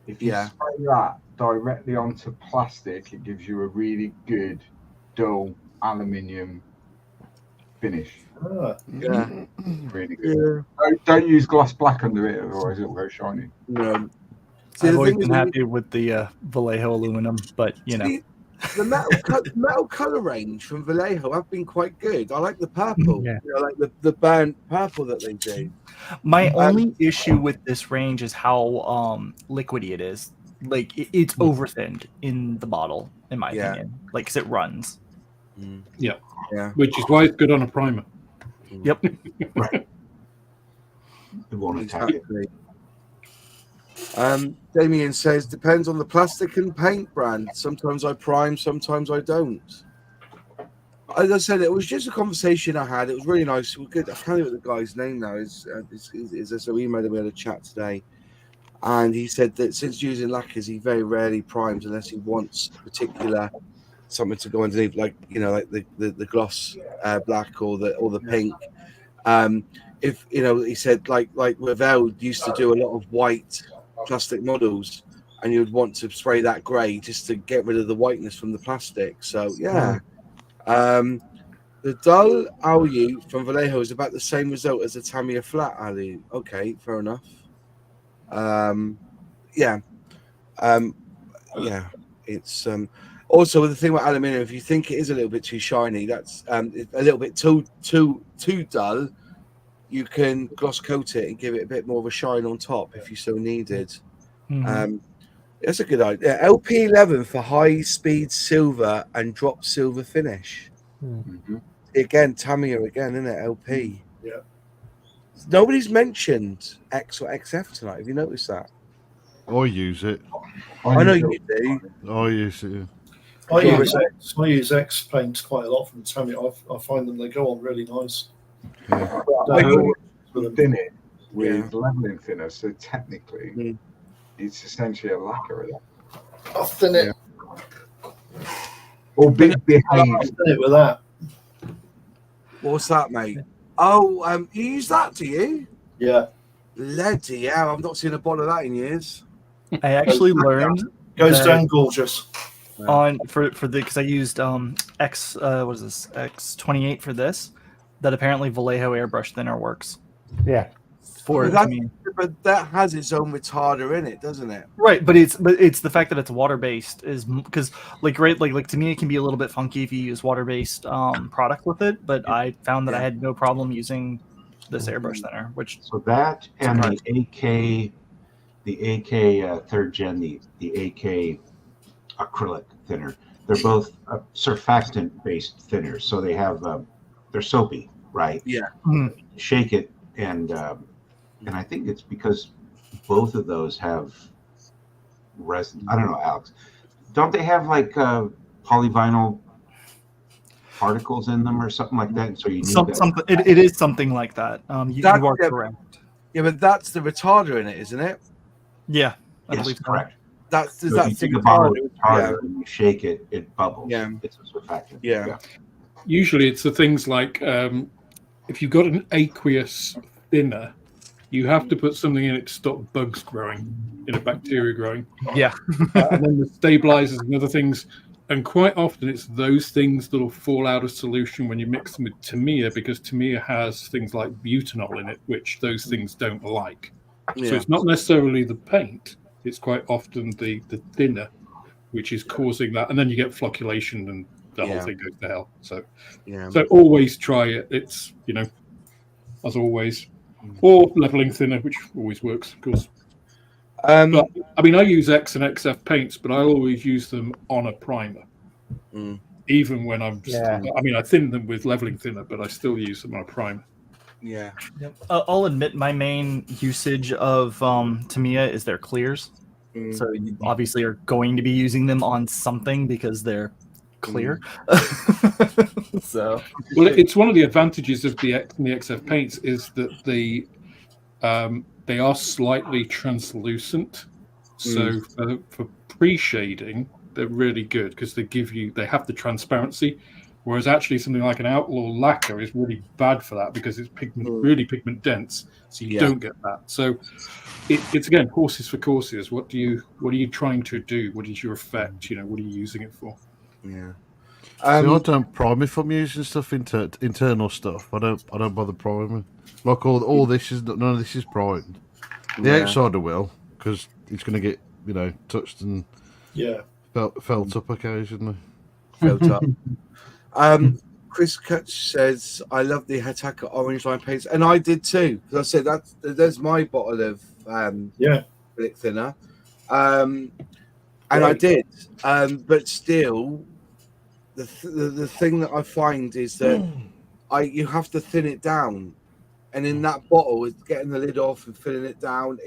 If you spray that directly onto plastic, it gives you a really good dull aluminium finish. Yeah. Really good. Don't use gloss black under it, otherwise it'll go shiny. No. I've always been happy with the Vallejo aluminum, but you know. The metal color range from Vallejo have been quite good. I like the purple. Yeah. You know, like the burnt purple that they do. My only issue with this range is how liquidy it is. Like it's over thinned in the bottle, in my opinion. Like, 'cause it runs. Yeah. Yeah. Which is why it's good on a primer. Yep. Right. It won't attack it. Damien says depends on the plastic and paint brand. Sometimes I prime, sometimes I don't. As I said, it was just a conversation I had. It was really nice. It was good. I can't remember what the guy's name now is. So we emailed him, we had a chat today, and he said that since using lacquers, he very rarely primes unless he wants particular something to go underneath, like like the gloss black or the pink. If he said like Revell used to do a lot of white plastic models, and you would want to spray that grey just to get rid of the whiteness from the plastic. So yeah. The dull Alu from Vallejo is about the same result as the Tamiya flat Alu. Okay, fair enough. It's also with the thing about aluminium, if you think it is a little bit too shiny, that's a little bit too dull, you can gloss coat it and give it a bit more of a shine on top if you so needed. That's a good idea. LP11 for high speed silver and drop silver finish. Again, Tamiya again, isn't it? LP. Yeah. Nobody's mentioned X or XF tonight. Have you noticed that? I use it. I know you do. I use it. I use X paints quite a lot from Tamiya. I find them, they go on really nice. Yeah. Thin it with leveling thinner, so technically it's essentially a lacquer. I'll thin it. Or big behave. I'll thin it with that. What's that, mate? Oh, you use that, do you? Yeah. Bloody hell, I've not seen a bottle of that in years. I actually learned goes down gorgeous on for the because I used X28 for this. That apparently Vallejo airbrush thinner works. Yeah. For but that has its own retarder in it, doesn't it? Right, but it's the fact that it's water based is because like to me it can be a little bit funky if you use water based product with it. But I found that I had no problem using this airbrush thinner, which so that and the AK third gen, the AK acrylic thinner, they're both surfactant based thinners, so they have they're soapy, right? Yeah. Shake it and I think it's because both of those have resin. I don't know, Alex. Don't they have like polyvinyl particles in them or something like that? So you need something. It is something like that. You are correct. Yeah, but that's the retarder in it, isn't it? Yeah, I yes, believe correct. That's so if you take a bottle of retarder and you shake it, it bubbles. Yeah, it's a surfactant. Yeah. Usually, it's the things like if you've got an aqueous thinner, you have to put something in it to stop bugs growing, bacteria growing. Yeah. And then the stabilizers and other things. And quite often it's those things that will fall out of solution when you mix them with Tamiya, because Tamiya has things like butanol in it, which those things don't like. Yeah. So it's not necessarily the paint. It's quite often the thinner, which is causing that. And then you get flocculation and the whole thing goes to hell. So always try it. It's, as always. Or leveling thinner, which always works, of course. But I mean, I use X and XF paints, but I always use them on a primer. Even when I'm I thin them with leveling thinner, but I still use them on a primer. Yeah. I'll admit my main usage of Tamiya is their clears. So you obviously are going to be using them on something because they're clear. So, well, it's one of the advantages of the X and the XF paints is that they are slightly translucent. So for pre-shading, they're really good because they have the transparency. Whereas actually something like an Outlaw lacquer is really bad for that because it's really pigment dense, so you don't get that. So it's again horses for courses. What are you trying to do? What is your effect? What are you using it for? Yeah. I don't prime if I'm using stuff internal stuff. I don't bother priming. Like all this is none of this is primed. The outside I will because it's going to get touched and felt up occasionally. Felt up. Chris Kutch says, "I love the Hataka orange line paints," and I did too. Because I said there's my bottle of acrylic thinner, and I did. But still, the thing that I find is that you have to thin it down, and in that bottle, it's getting the lid off and filling it down.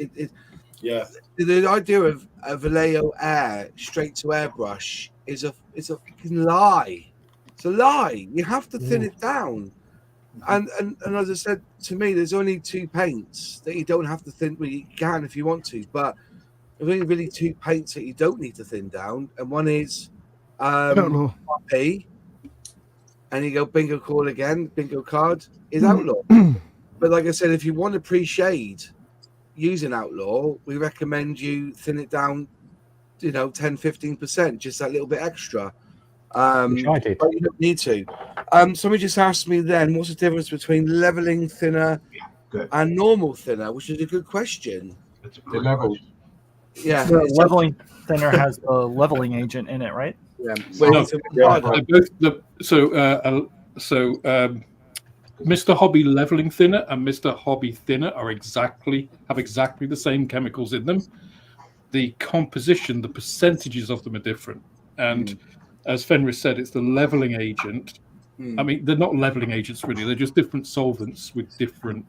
The idea of Vallejo Air straight to airbrush is a fucking lie. It's a lie. You have to thin it down. And as I said, to me, there's only two paints that you don't have to thin. Well, you can if you want to, but there's only really two paints that you don't need to thin down. And one is Poppy, and you go bingo call again, bingo card is Outlaw. But like I said, if you want to pre-shade using Outlaw, we recommend you thin it down, 10-15%, just that little bit extra. Which I did. But you don't need to. Somebody just asked me then, what's the difference between leveling thinner and normal thinner, which is a good question. It's a good level. Yeah. The leveling thinner has a leveling agent in it, right? Yeah. Mr. Hobby leveling thinner and Mr. Hobby thinner have exactly the same chemicals in them. The composition, the percentages of them are different. And as Fenris said, it's the leveling agent. I mean, they're not leveling agents really. They're just different solvents with different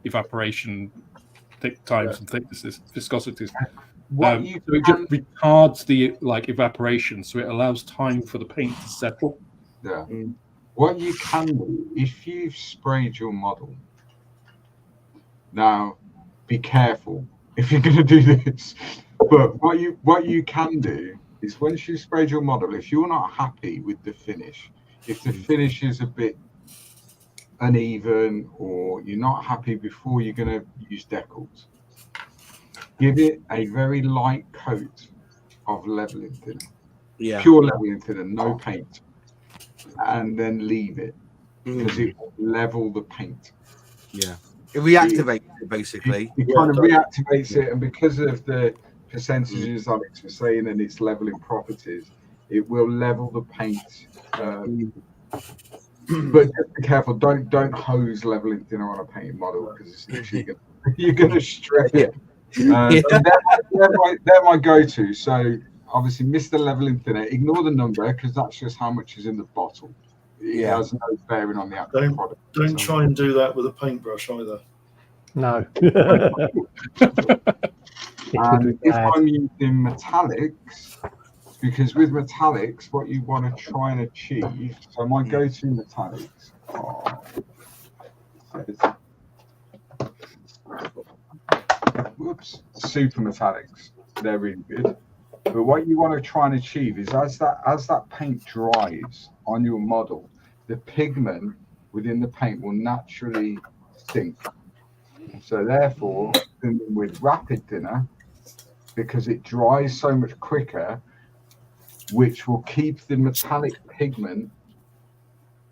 evaporation times and thicknesses, viscosities. So it just retards the evaporation, so it allows time for the paint to settle. Yeah. What you can do, if you've sprayed your model, now be careful if you're going to do this. But what you can do is once you've sprayed your model, if you're not happy with the finish, if the finish is a bit uneven or you're not happy before you're going to use decals, give it a very light coat of leveling thinner. Yeah. Pure leveling thinner, no paint. And then leave it because it will level the paint. Yeah. It reactivates it basically. It kind of reactivates it, and because of the percentages Alex was saying and its leveling properties, it will level the paint. But just be careful, don't hose leveling thinner on a painted model because it's literally you're gonna stretch it. They're my go-to. So obviously, Mr. Leveling Thinner, ignore the number because that's just how much is in the bottle. It has no bearing on the actual product. Don't try and do that with a paintbrush either. No. And if I'm using metallics, because with metallics, what you want to try and achieve, so my go-to metallics are super metallics. They're really good. But what you want to try and achieve is as that paint dries on your model, the pigment within the paint will naturally sink. So therefore, with rapid thinner, because it dries so much quicker, which will keep the metallic pigment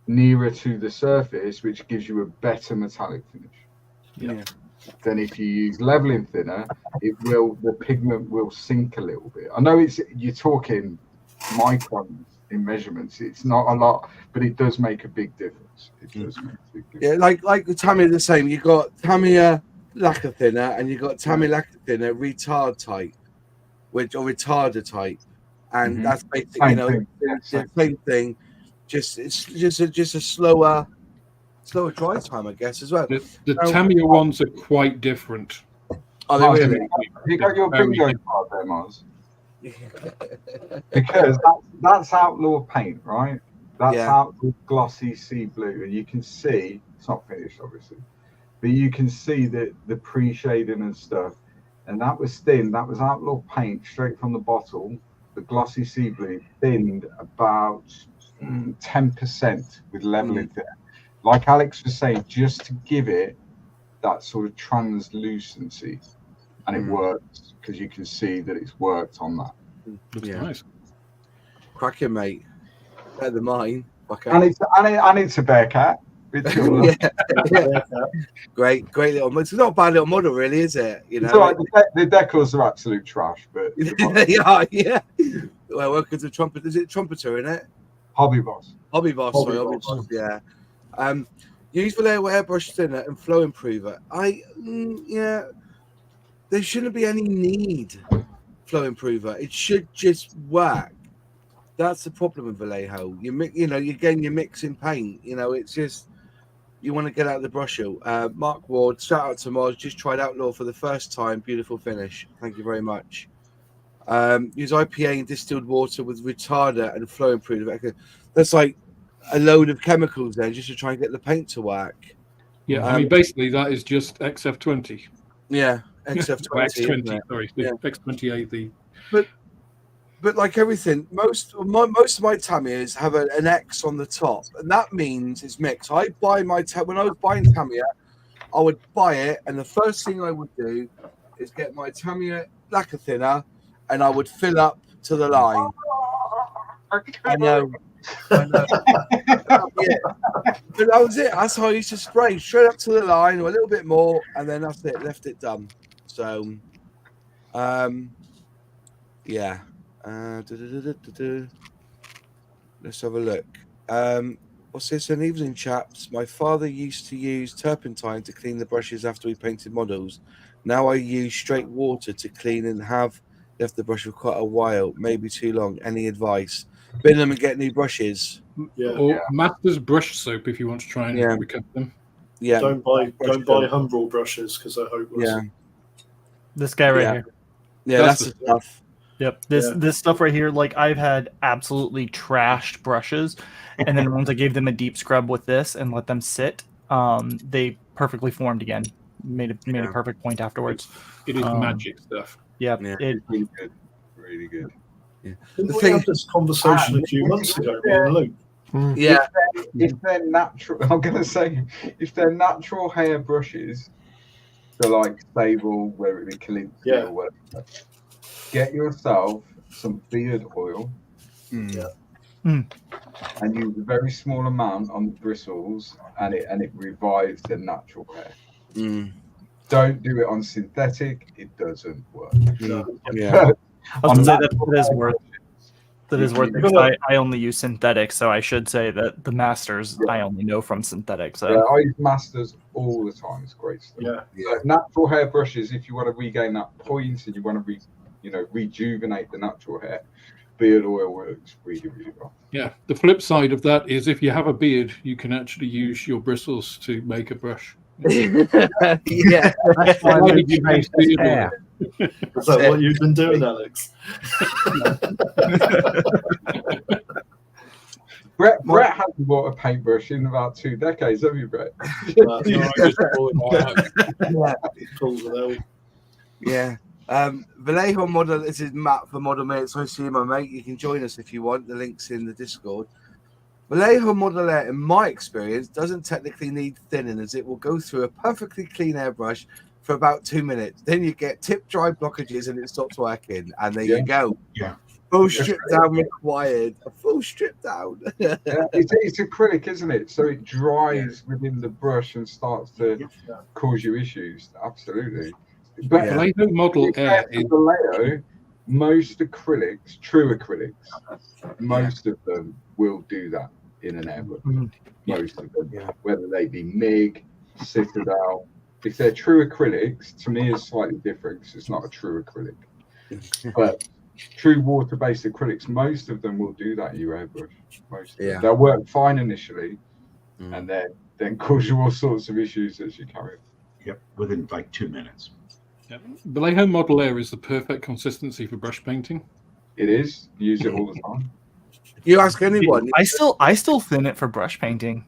nearer to the surface, which gives you a better metallic finish. Yeah. Then if you use leveling thinner, the pigment will sink a little bit. I know you're talking microns in measurements. It's not a lot, but it does make a big difference. It does make a big difference. Yeah, like the Tamiya the same. You got Tamiya lacquer thinner and you got Tamiya lacquer thinner retard type, or retarder type, and that's basically the same thing. It's just a slower dry time, I guess, as well. The Tamiya ones are quite different. Are they really? You got your bingo card there, Mars? because that's outlaw paint, right? That's Yeah. outlaw glossy sea blue, and you can see it's not finished, obviously, but you can see the pre-shading and stuff. And that was thin. That was outlaw paint straight from the bottle. The glossy sea blue thinned about 10% with leveling thin. Like Alex was saying, just to give it that sort of translucency, and it works because you can see that it's worked on that. Looks nice. Cracking, mate. Better than mine. Okay. And it's a bear cat. Great little. It's not a bad little model, really, is it? You know, the decals are absolute trash, but they are. Yeah. Well, welcome to trumpet. Is it trumpeter in it? Hobby Boss. Hobby Boss. Yeah. Use Vallejo airbrush thinner and flow improver. There shouldn't be any need flow improver. It should just work. That's the problem with Vallejo. You're mixing paint. You know, it's just you want to get out of the brush. Mark Ward, shout out to Moz. Just tried Outlaw for the first time. Beautiful finish. Thank you very much. Use IPA and distilled water with retarder and flow improver. That's like a load of chemicals there just to try and get the paint to work. Yeah, I mean, basically that is just XF20. Yeah, XF20. X20, sorry. Yeah. X28. But like everything, most of my Tamiya's have an X on the top, and that means it's mixed. I buy when I was buying Tamiya, I would buy it, and the first thing I would do is get my Tamiya lacquer thinner, and I would fill up to the line. I know. But that was it. That's how I used to spray, straight up to the line, or a little bit more, and then that's it. Left it done. So, yeah. Let's have a look. What's this? An evening, chaps. My father used to use turpentine to clean the brushes after we painted models. Now I use straight water to clean and have left the brush for quite a while, maybe too long. Any advice? Bin them and get new brushes. Or Masters brush soap if you want to try and recover them. Yeah. Don't buy Humbrol brushes because they're hopeless. Yeah. This guy right here. Yeah, that's the stuff. Yep. This stuff right here, like I've had absolutely trashed brushes, and then once I gave them a deep scrub with this and let them sit, they perfectly formed again. Made a perfect point afterwards. It is magic stuff. Yeah. Really good. Really good. Yeah. Didn't we have this conversation a few months ago, me and Luke? Yeah. If they're natural, I'm gonna say, if they're natural hair brushes, so like Sable, whether it be Calypso or whatever, get yourself some beard oil, and use a very small amount on the bristles, and it revives the natural hair. Don't do it on synthetic; it doesn't work. Yeah. I was gonna say that is worth. That is worth it because I only use synthetic, so I should say that the Masters I only know from synthetic. So I use Masters all the time. It's great stuff. So natural hair brushes, if you want to regain that point and you want to rejuvenate the natural hair, beard oil works really, really well. Yeah. The flip side of that is if you have a beard, you can actually use your bristles to make a brush. Yeah. That's why I make you make this hair. Is that what you've been doing, Alex? Brett hasn't bought a paintbrush in about 2 decades, have you, Brett? Yeah. Vallejo model. This is Matt for Model Mates. I see my mate. You can join us if you want. The link's in the Discord. Vallejo Model Air, in my experience, doesn't technically need thinning, as it will go through a perfectly clean airbrush for about 2 minutes. Then you get tip dry blockages and it stops working. And there you go. Yeah. Full strip down required. A full strip down. It's acrylic, isn't it? So it dries within the brush and starts to cause you issues. Absolutely. But Vallejo Model Air is Vallejo, most acrylics, true acrylics, most of them will do that in an airbrush. Most of them, whether they be MIG, Citadel. If they're true acrylics, to me it's slightly different because it's not a true acrylic. But true water-based acrylics, most of them will do that in your airbrush. Most of them. They'll work fine initially, and then cause you all sorts of issues as you carry it. Yep, within like 2 minutes. Vallejo Model Air is the perfect consistency for brush painting. It is. Use it all the time. You ask anyone. I still thin it for brush painting.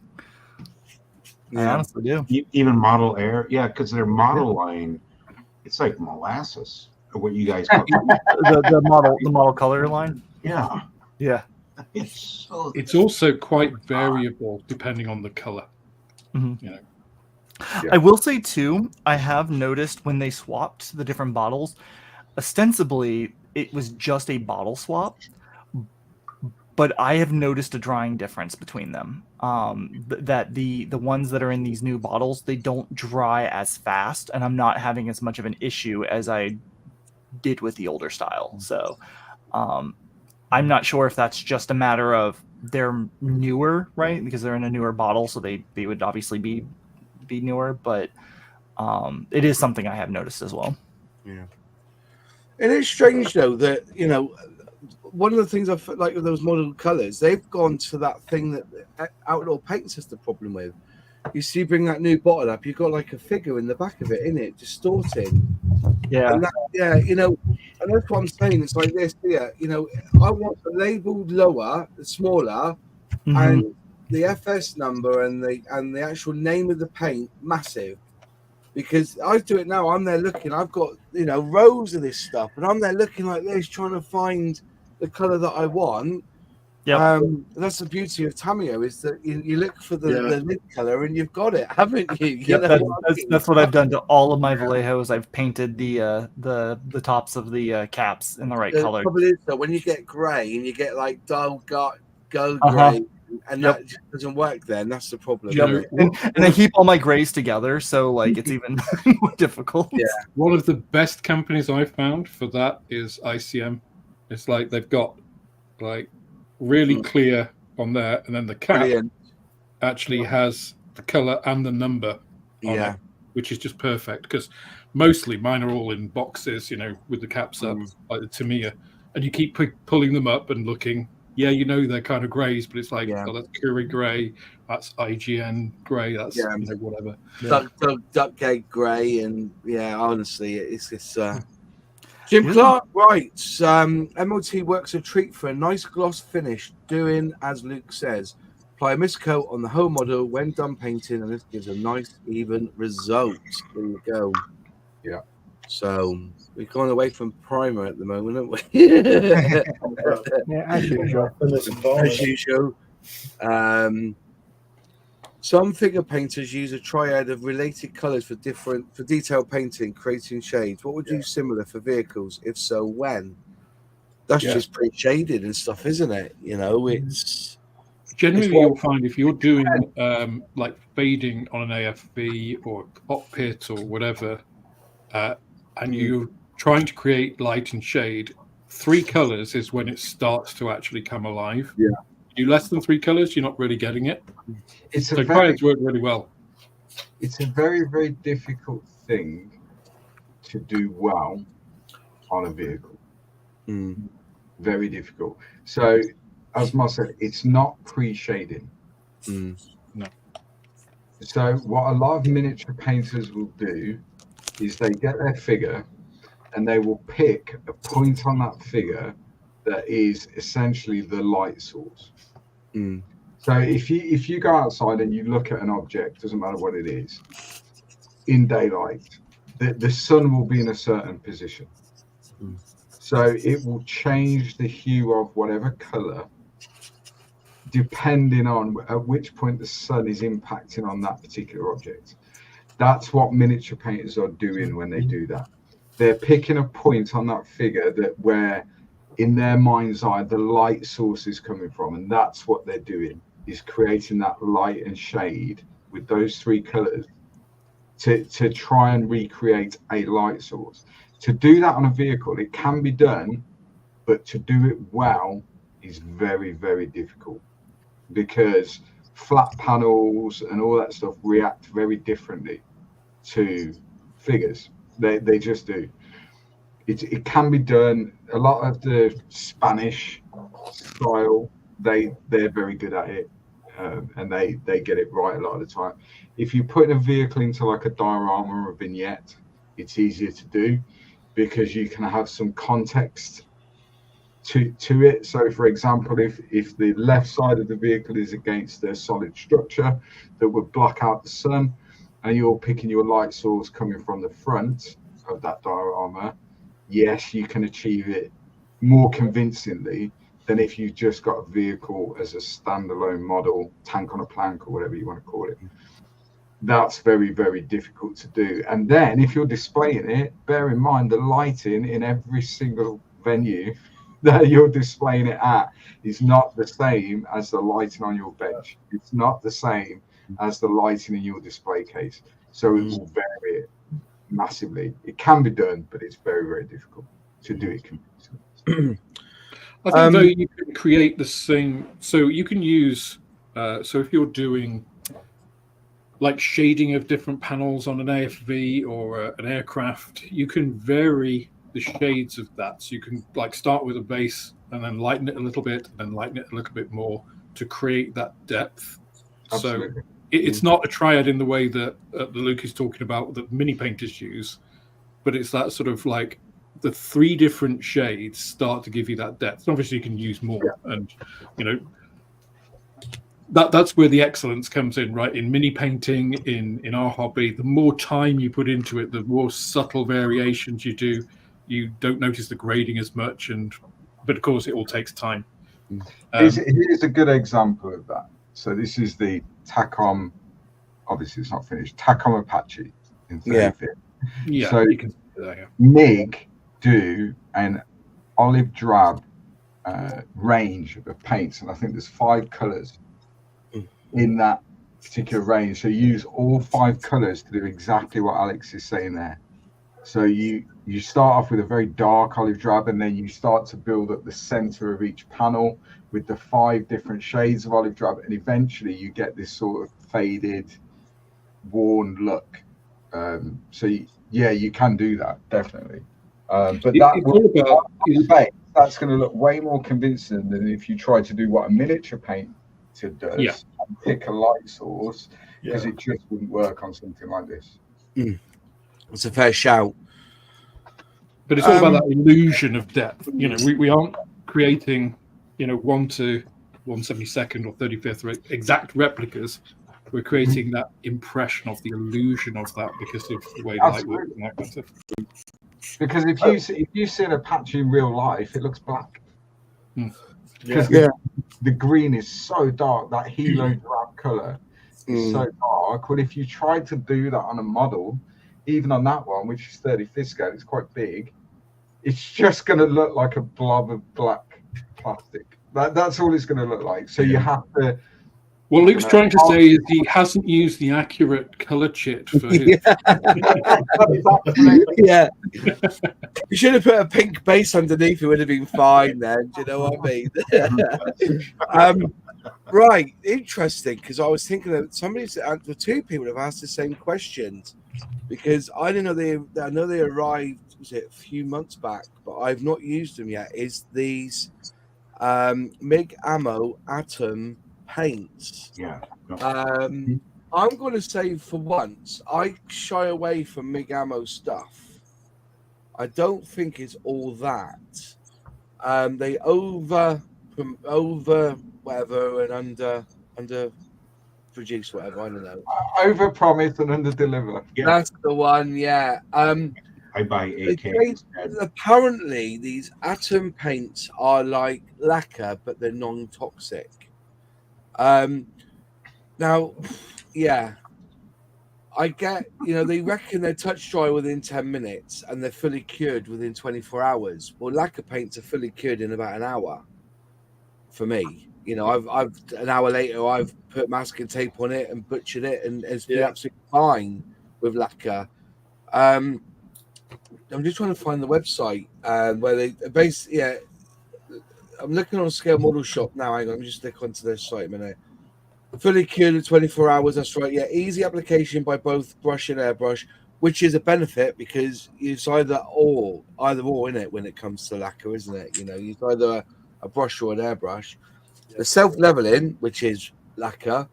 I honestly do. Even Model Air, yeah, because their model line, it's like molasses. Or what you guys call the model color line. Yeah. It's also quite variable depending on the color. Mm-hmm. You know. Yeah. I will say too, I have noticed when they swapped the different bottles, ostensibly it was just a bottle swap, but I have noticed a drying difference between them. That the ones that are in these new bottles, they don't dry as fast, and I'm not having as much of an issue as I did with the older style. So I'm not sure if that's just a matter of they're newer, right? Because they're in a newer bottle, so they would obviously be newer, but it is something I have noticed as well. Yeah. And it's strange though that, you know, one of the things I felt like with those model colors, they've gone to that thing that Outlaw Paints has the problem with. You see, bring that new bottle up, you've got like a figure in the back of it, in it, distorting. Yeah. And that, yeah, you know, and that's what I'm saying. It's like this here, you know, I want the label lower, smaller, and the FS number and the actual name of the paint massive. Because I do it now, I'm there looking, I've got, you know, rows of this stuff, and I'm there looking like this, trying to find the color that I want. Yeah. That's the beauty of Tamiya, is that you look for the lid color and you've got it, haven't you? That's what I've done to all of my Vallejos. I've painted the tops of the caps in the right color. The trouble is though, when you get grey and you get like dull go grey, and that just doesn't work, then that's the problem. And I keep all my grays together, so like it's even more difficult. Yeah. One of the best companies I've found for that is ICM. It's like they've got like really clear on there, and then the cap actually has the color and the number on it, which is just perfect, because mostly mine are all in boxes, you know, with the caps up, like the Tamiya, and you keep pulling them up and looking. Yeah, you know, they're kind of greys, but it's like, oh, that's Curie grey, that's IGN grey, that's you know, whatever. Duck Gate grey, and honestly, it's this. Jim Clark writes, MOT works a treat for a nice gloss finish, doing as Luke says. Apply a mist coat on the whole model when done painting, and this gives a nice, even result. There you go. Yeah. So we've gone away from primer at the moment, haven't we? As usual. As usual. Some figure painters use a triad of related colours for detailed painting, creating shades. What would you do similar for vehicles? If so, when? That's just pre-shaded and stuff, isn't it? You know, it's generally you'll find if you're doing like fading on an AFV or cockpit or whatever, and you're trying to create light and shade, 3 colours is when it starts to actually come alive. Yeah. You do less than 3 colours, you're not really getting it. So triads work really well. It's a very, very difficult thing to do well on a vehicle. Very difficult. So, as Mark said, it's not pre-shading. No. So, what a lot of miniature painters will do is they get their figure and they will pick a point on that figure that is essentially the light source. So if you go outside and you look at an object, doesn't matter what it is, in daylight, the sun will be in a certain position. So it will change the hue of whatever color depending on at which point the sun is impacting on that particular object. That's what miniature painters are doing when they do that. They're picking a point on that figure that where in their mind's eye the light source is coming from, and that's what they're doing, is creating that light and shade with those 3 colors to try and recreate a light source. To do that on a vehicle, it can be done, but to do it well is very, very difficult, because flat panels and all that stuff react very differently to figures. They just do. It can be done. A lot of the Spanish style, they're very good at it, and they get it right a lot of the time. If you put a vehicle into like a diorama or a vignette, it's easier to do because you can have some context to it. So, for example, if the left side of the vehicle is against a solid structure that would block out the sun, and you're picking your light source coming from the front of that diorama, yes, you can achieve it more convincingly than if you've just got a vehicle as a standalone model, tank on a plank, or whatever you want to call it. That's very, very difficult to do. And then if you're displaying it, bear in mind the lighting in every single venue that you're displaying it at is not the same as the lighting on your bench. It's not the same as the lighting in your display case. So it will vary massively. It can be done, but it's very, very difficult to do it convincingly. I think though you can create the same, so you can use, so if you're doing like shading of different panels on an AFV or an aircraft, you can vary the shades of that. So you can like start with a base and then lighten it a little bit, and then lighten it a little bit more to create that depth. Absolutely. So it's not a triad in the way that Luke is talking about that mini painters use, but it's that sort of like the 3 different shades start to give you that depth. Obviously, you can use more, and you know that's where the excellence comes in, right? In mini painting, in our hobby, the more time you put into it, the more subtle variations you do. You don't notice the grading as much, but of course, it all takes time. Here's a good example of that. So this is the Tacom. Obviously, it's not finished. Tacom Apache in 35th. Yeah. So you can see that, yeah. MIG do an olive drab range of paints, and I think there's 5 colors in that particular range. So you use all 5 colors to do exactly what Alex is saying there. So you start off with a very dark olive drab, and then you start to build up the center of each panel with the 5 different shades of olive drab, and eventually you get this sort of faded, worn look. So you can do that, definitely. But that's going to look way more convincing than if you try to do what a miniature painter does, and pick a light source, because it just wouldn't work on something like this. It's a fair shout. But it's all about that illusion of depth. You know, we aren't creating, 1 to 1/72nd or 35th exact replicas. We're creating that impression of the illusion of that because of the way light works and that kind of stuff. Because if you see an Apache in real life, it looks black. Because the green is so dark, that helo drab color is so dark. Well, if you tried to do that on a model, even on that one, which is 35th scale, it's quite big, it's just going to look like a blob of black plastic. That's all it's going to look like. So you have to. What Luke's trying to say is he hasn't used the accurate color chit for his. Yeah. You should have put a pink base underneath. It would have been fine then. Do you know what I mean? Right. Interesting. Because I was thinking that the 2 people have asked the same questions, because I didn't know I know they arrived, was it a few months back, but I've not used them yet. Is these MIG Ammo Atom paints? I'm going to say for once I shy away from MIG Ammo stuff. I don't think it's all that. They over whatever and under produce whatever, I don't know. Over promise and under deliver. That's the one. I buy AK. Apparently these Atom paints are like lacquer, but they're non-toxic. Now, I get, they reckon they're touch dry within 10 minutes and they're fully cured within 24 hours. Well, lacquer paints are fully cured in about an hour for me. I've an hour later, I've put masking tape on it and butchered it, and it's been absolutely fine with lacquer. I'm just trying to find the website where they basically, I'm looking on Scale Model Shop now. Hang on, let me just stick onto their site a minute. Fully cured in 24 hours. That's right. Yeah, easy application by both brush and airbrush, which is a benefit because it's either or in it when it comes to lacquer, isn't it? It's either a brush or an airbrush. The self-leveling, which is lacquer,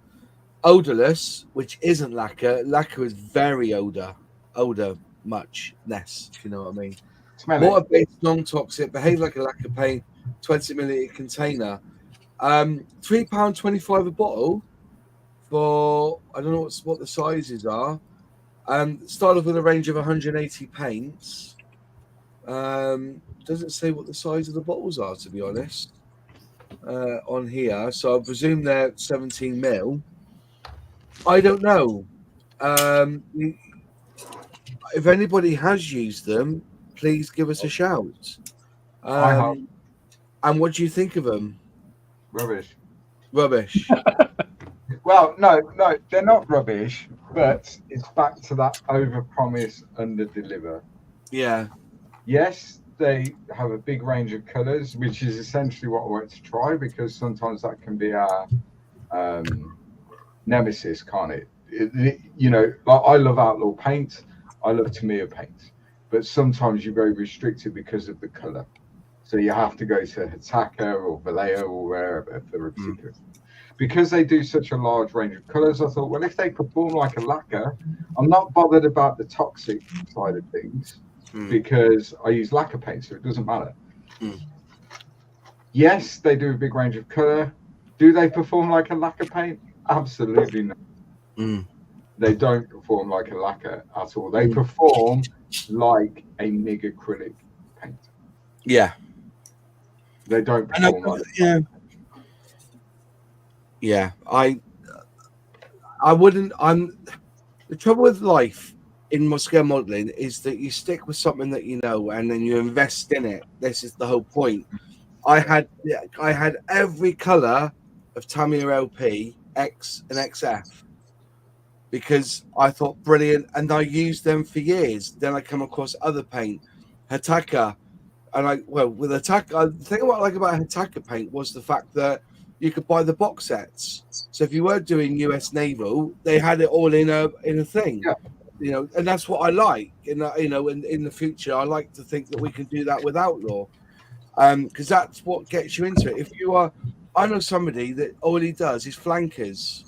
odorless, which isn't lacquer. Lacquer is very odor much less, if you know what I mean. Water-based, non-toxic, behaves like a lacquer paint, 20 milliliter container. £3.25 a bottle for, I don't know what the sizes are. Start off with a range of 180 paints. Doesn't say what the size of the bottles are, to be honest, on here. So I presume they're 17 mil. I don't know. If anybody has used them, please give us a shout. I have. And what do you think of them? Rubbish. Rubbish. Well, no, they're not rubbish, but it's back to that over-promise, under-deliver. Yeah. Yes, they have a big range of colours, which is essentially what I want to try, because sometimes that can be our nemesis, can't it? You know, like I love Outlaw paint, I love Tamiya paint, but sometimes you're very restricted because of the colour. So you have to go to Hataka or Vallejo or wherever for a particular. Because they do such a large range of colours, I thought, well, if they perform like a lacquer, I'm not bothered about the toxic side of things because I use lacquer paint, so it doesn't matter. Yes, they do a big range of colour. Do they perform like a lacquer paint? Absolutely not. They don't perform like a lacquer at all. They perform like a MIG acrylic paint. Yeah. They don't perform like Yeah, I wouldn't. The trouble with life in scale modeling is that you stick with something that you know, and then you invest in it. This is the whole point. I had every color of Tamiya LP X and XF because I thought brilliant, and I used them for years. Then I come across other paint, Hataka, and with Hataka, the thing I like about Hataka paint was the fact that you could buy the box sets. So if you were doing US Naval, they had it all in a thing. Yeah. You know, and that's what I like. And you know, in the future, I like to think that we can do that with Outlaw, because that's what gets you into it. If you are, I know somebody that all he does is flankers,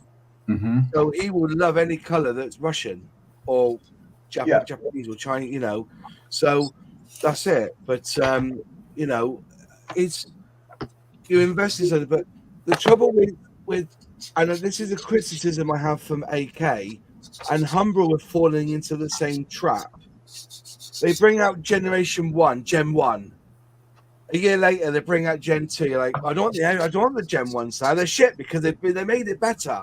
so he will love any color that's Russian or Japanese or Chinese. You know, so that's it. But you know, it's you invest in something. But the trouble with and this is a criticism I have from AK and Humbrol are falling into the same trap. They bring out Generation 1, Gen 1. A year later, they bring out Gen 2. You're like, I don't want the Gen 1s now. They're shit because they made it better.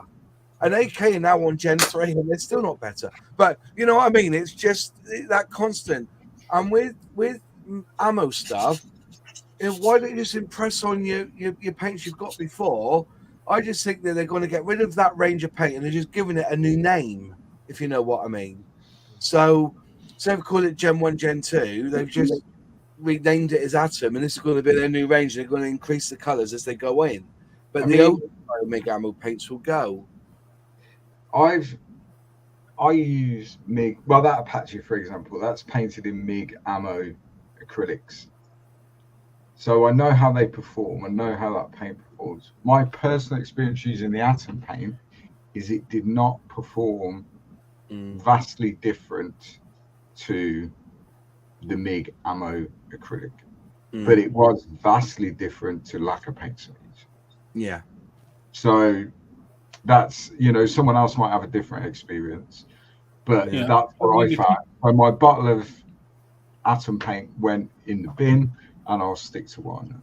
And AK are now on Gen 3 and they're still not better. But you know what I mean? It's just that constant. And with ammo stuff, why don't you just impress on your paints you've got before? I just think that they're going to get rid of that range of paint and they're just giving it a new name, if you know what I mean. So instead of calling it Gen 1, Gen 2, they've just renamed it as Atom, and this is going to be their new range. They're going to increase the colours as they go in. But the old MIG ammo paints will go. I use MIG, well, that Apache, for example, that's painted in MIG ammo acrylics. So I know how they perform. I know how that paint performs. My personal experience using the Atom paint is it did not perform vastly different to the MIG ammo acrylic, but it was vastly different to lacquer paint series. Yeah. So that's, you know, someone else might have a different experience, but that's what I found. So my bottle of Atom paint went in the bin, and I'll stick to what I know.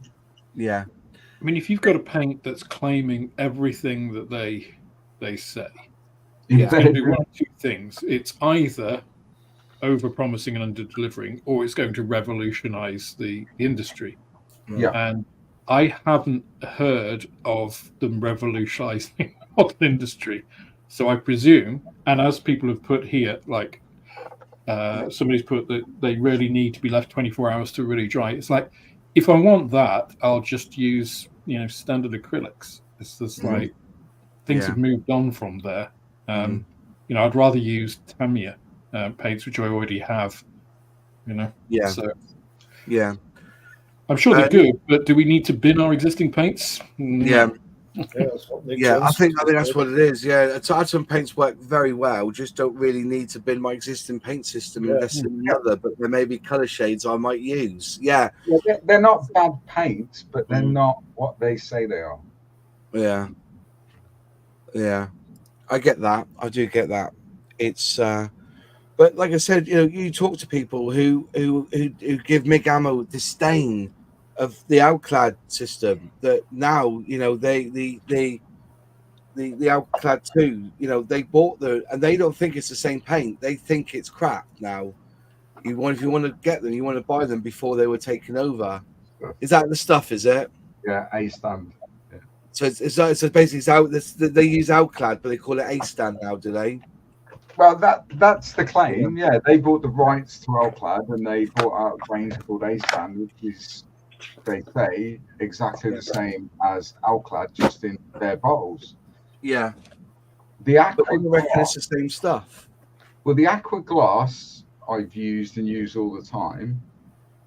Yeah. I mean, if you've got a paint that's claiming everything that they say, it's going to do one of two things. It's either over-promising and under-delivering, or it's going to revolutionize the industry. Yeah. And I haven't heard of them revolutionizing the industry. So I presume, and as people have put here, like somebody's put that they really need to be left 24 hours to really dry. It's like, if I want that, I'll just use, you know, standard acrylics. It's just like things have moved on from there. You know, I'd rather use Tamiya paints, which I already have, you know. Yeah. So, yeah. I'm sure they're good, but do we need to bin our existing paints? No. Yeah. Yeah, that's what Nick Yeah, I Johnson think that's what it is. Yeah, atom paints work very well. Just don't really need to bin my existing paint system and invest in another. But there may be color shades I might use. Yeah, they're not bad paints, but they're not what they say they are. yeah, yeah. I get that. I do get that. It's but like I said, you talk to people who give MIG ammo disdain of the Outclad system. That now the Outclad 2, they bought and they don't think it's the same paint. They think it's crap now. If you want to get them, you want to buy them before they were taken over. Is that the stuff? Is it? Yeah, A stand. Yeah. So it's basically they use Outclad, but they call it A stand now, do they? Well, that's the claim. Yeah, they bought the rights to Outclad and they bought out a range called A stand, which is, they say, exactly the same as Outclad, just in their bottles. Yeah. The aqua but they reckon it's the same stuff. Well, the aqua glass I've used and use all the time.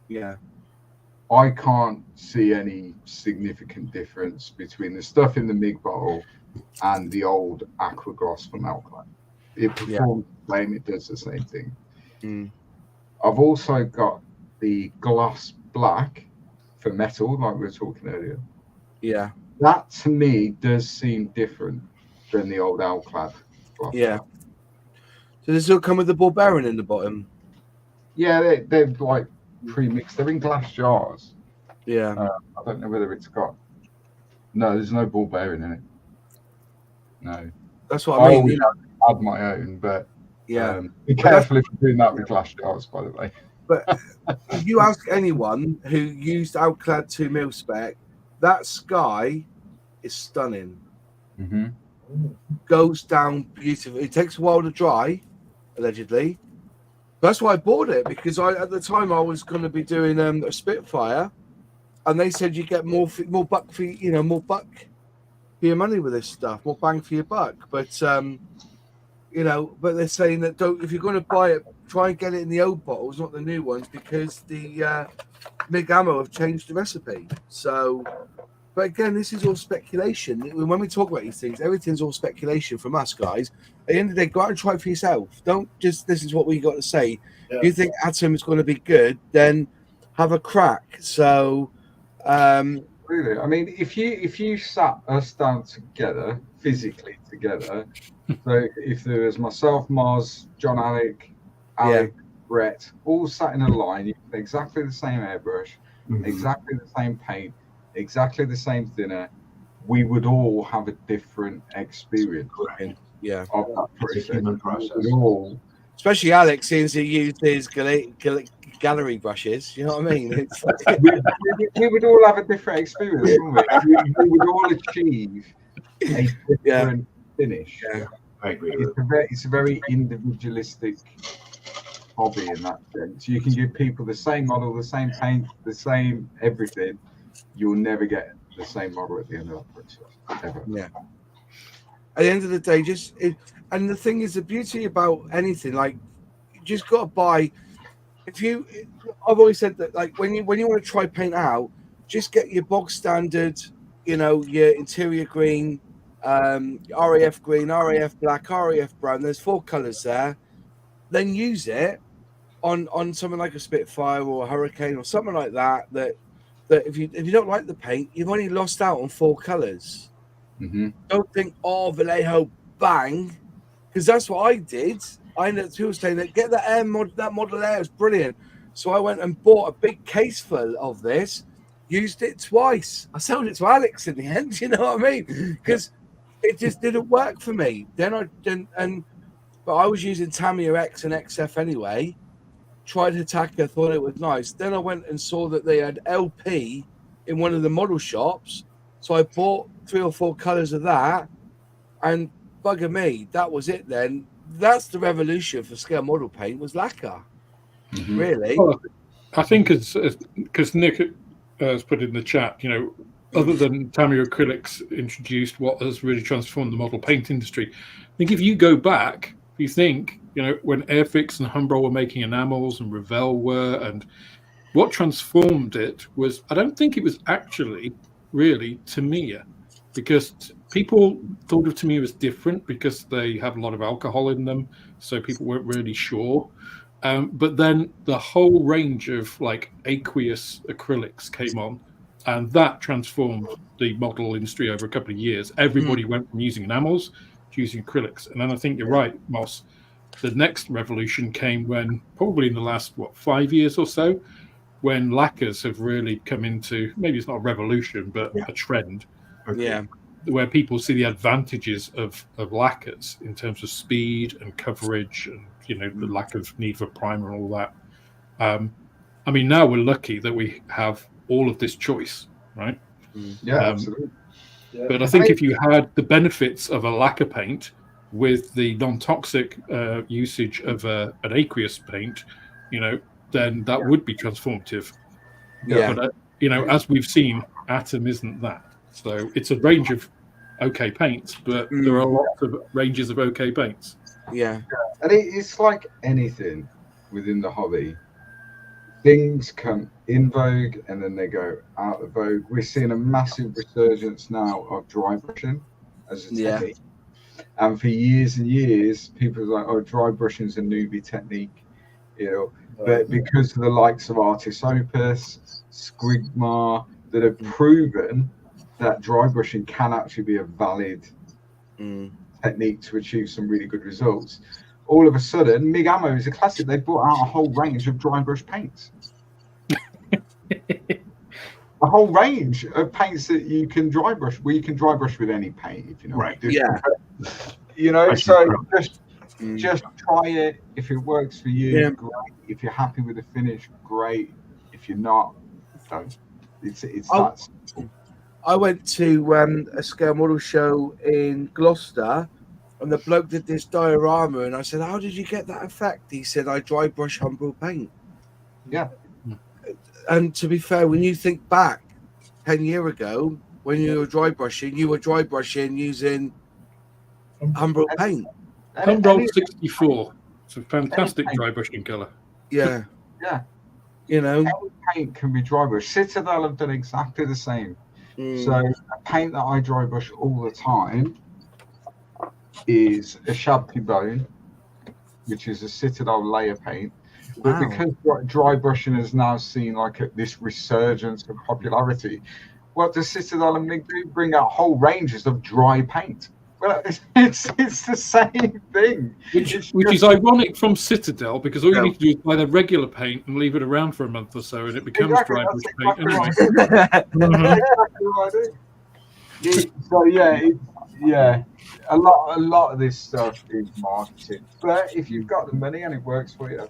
Yeah. I can't see any significant difference between the stuff in the MIG bottle and the old aqua glass from Outclad. It performs the same, it does the same thing. Mm. I've also got the gloss black for metal, like we were talking earlier. Yeah. That to me does seem different than the old Outclad gloss. Yeah. So does it still come with the ball bearing in the bottom? Yeah, they're like pre-mixed. They're in glass jars. Yeah. I don't know whether it's got. No, there's no ball bearing in it. No. That's what I mean. Add my own, but yeah. Be careful if you're doing that with glass jars, by the way. But if you ask anyone who used Outclad 2 mil spec, that sky is stunning. Mm-hmm. Goes down beautifully. It takes a while to dry, allegedly. That's why I bought it, because at the time I was going to be doing a Spitfire, and they said you get more buck for more buck for your money with this stuff, more bang for your buck. But but they're saying that if you're going to buy it, try and get it in the old bottles, not the new ones, because the MIG ammo have changed the recipe. So, but again, this is all speculation. When we talk about these things, everything's all speculation from us guys. At the end of the day, go out and try it for yourself. Don't just listen to what we got to say. Yeah. If you think Atom is going to be good, then have a crack. So, really, I mean, if you sat us down together, physically together, so if there was myself, Mars, John, Alec, Brett, all sat in a line, exactly the same airbrush, exactly the same paint, exactly the same thinner, we would all have a different experience. Yeah, of that It's a human process. Especially Alex, since he used his gallery brushes. You know what I mean? It's like... we would all have a different experience, wouldn't we? We would all achieve a different finish. Yeah, I agree. It's a very individualistic hobby in that sense. You can give people the same model, the same paint, the same everything. You'll never get the same model at the end of that process, ever. Yeah. At the end of the day, and the thing is, the beauty about anything, like, you just got to buy. I've always said that, like, when you want to try paint out, just get your bog standard, your interior green, RAF green, RAF black, RAF brown. There's 4 colors there. Then use it on something like a Spitfire or a Hurricane or something like that. That if you don't like the paint, you've only lost out on 4 colors. Mm-hmm. Don't think, Vallejo, bang, because that's what I did. I ended up people saying that get that Model Air is brilliant. So I went and bought a big case full of this, used it twice. I sold it to Alex in the end. You know what I mean? Because it just didn't work for me. Then I didn't, but I was using Tamiya X and XF anyway. Tried Attacker, thought it was nice. Then I went and saw that they had LP in one of the model shops. So I bought 3 or 4 colors of that, and bugger me, that was it then. That's the revolution for scale model paint, was lacquer. Mm-hmm. Really? Well, I think because Nick has put in the chat, other than Tamiya acrylics introduced what has really transformed the model paint industry. I think if you go back, you think, when Airfix and Humbrol were making enamels and Revell were, and what transformed it was, I don't think it was actually really Tamiya. because people thought of Tamiya as different because they have a lot of alcohol in them, so people weren't really sure. But then the whole range of like aqueous acrylics came on, and that transformed the model industry over a couple of years. Everybody went from using enamels to using acrylics. And then I think you're right, Moss. The next revolution came when, probably in the last, 5 years or so, when lacquers have really come into, maybe it's not a revolution, but a trend. Yeah. Where people see the advantages of lacquers in terms of speed and coverage and, the lack of need for primer and all that. I mean, now we're lucky that we have all of this choice, right? Yeah, absolutely. Yeah. But I think if you had the benefits of a lacquer paint with the non-toxic usage of an aqueous paint, then that would be transformative. Yeah. But, as we've seen, Atom isn't that. So it's a range of okay paints, but there are lots of ranges of okay paints. Yeah. And it's like anything within the hobby. Things come in vogue and then they go out of vogue. We're seeing a massive resurgence now of dry brushing as a technique. And for years and years, people are like, oh, dry brushing is a newbie technique, But because of the likes of Artis Opus, Squigma, that have proven that dry brushing can actually be a valid technique to achieve some really good results. All of a sudden, Mig Ammo is a classic. They brought out a whole range of dry brush paints. A whole range of paints that you can dry brush. Well, you can dry brush with any paint, if you know. Right. So just try it. If it works for you, great. If you're happy with the finish, great. If you're not, don't. It's that simple. I went to a scale model show in Gloucester, and the bloke did this diorama, and I said, how did you get that effect? He said, I dry brush Humbrol paint. Yeah. And to be fair, when you think back 10 years ago, when you were dry brushing using Humbrol paint. Humbrol 64. It's a fantastic dry brushing colour. Yeah. Yeah. Any paint can be dry brushed. Citadel have done exactly the same. So a paint that I dry brush all the time is a Shabby Bone, which is a Citadel layer paint. But because dry brushing has now seen like this resurgence of popularity, what does Citadel and Mig do? Bring out whole ranges of dry paint. Well, it's the same thing. Which is ironic from Citadel, because all you need to do is buy the regular paint and leave it around for a month or so, and it becomes dry brush paint anyway. So a lot of this stuff is marketing. But if you've got the money and it works for you,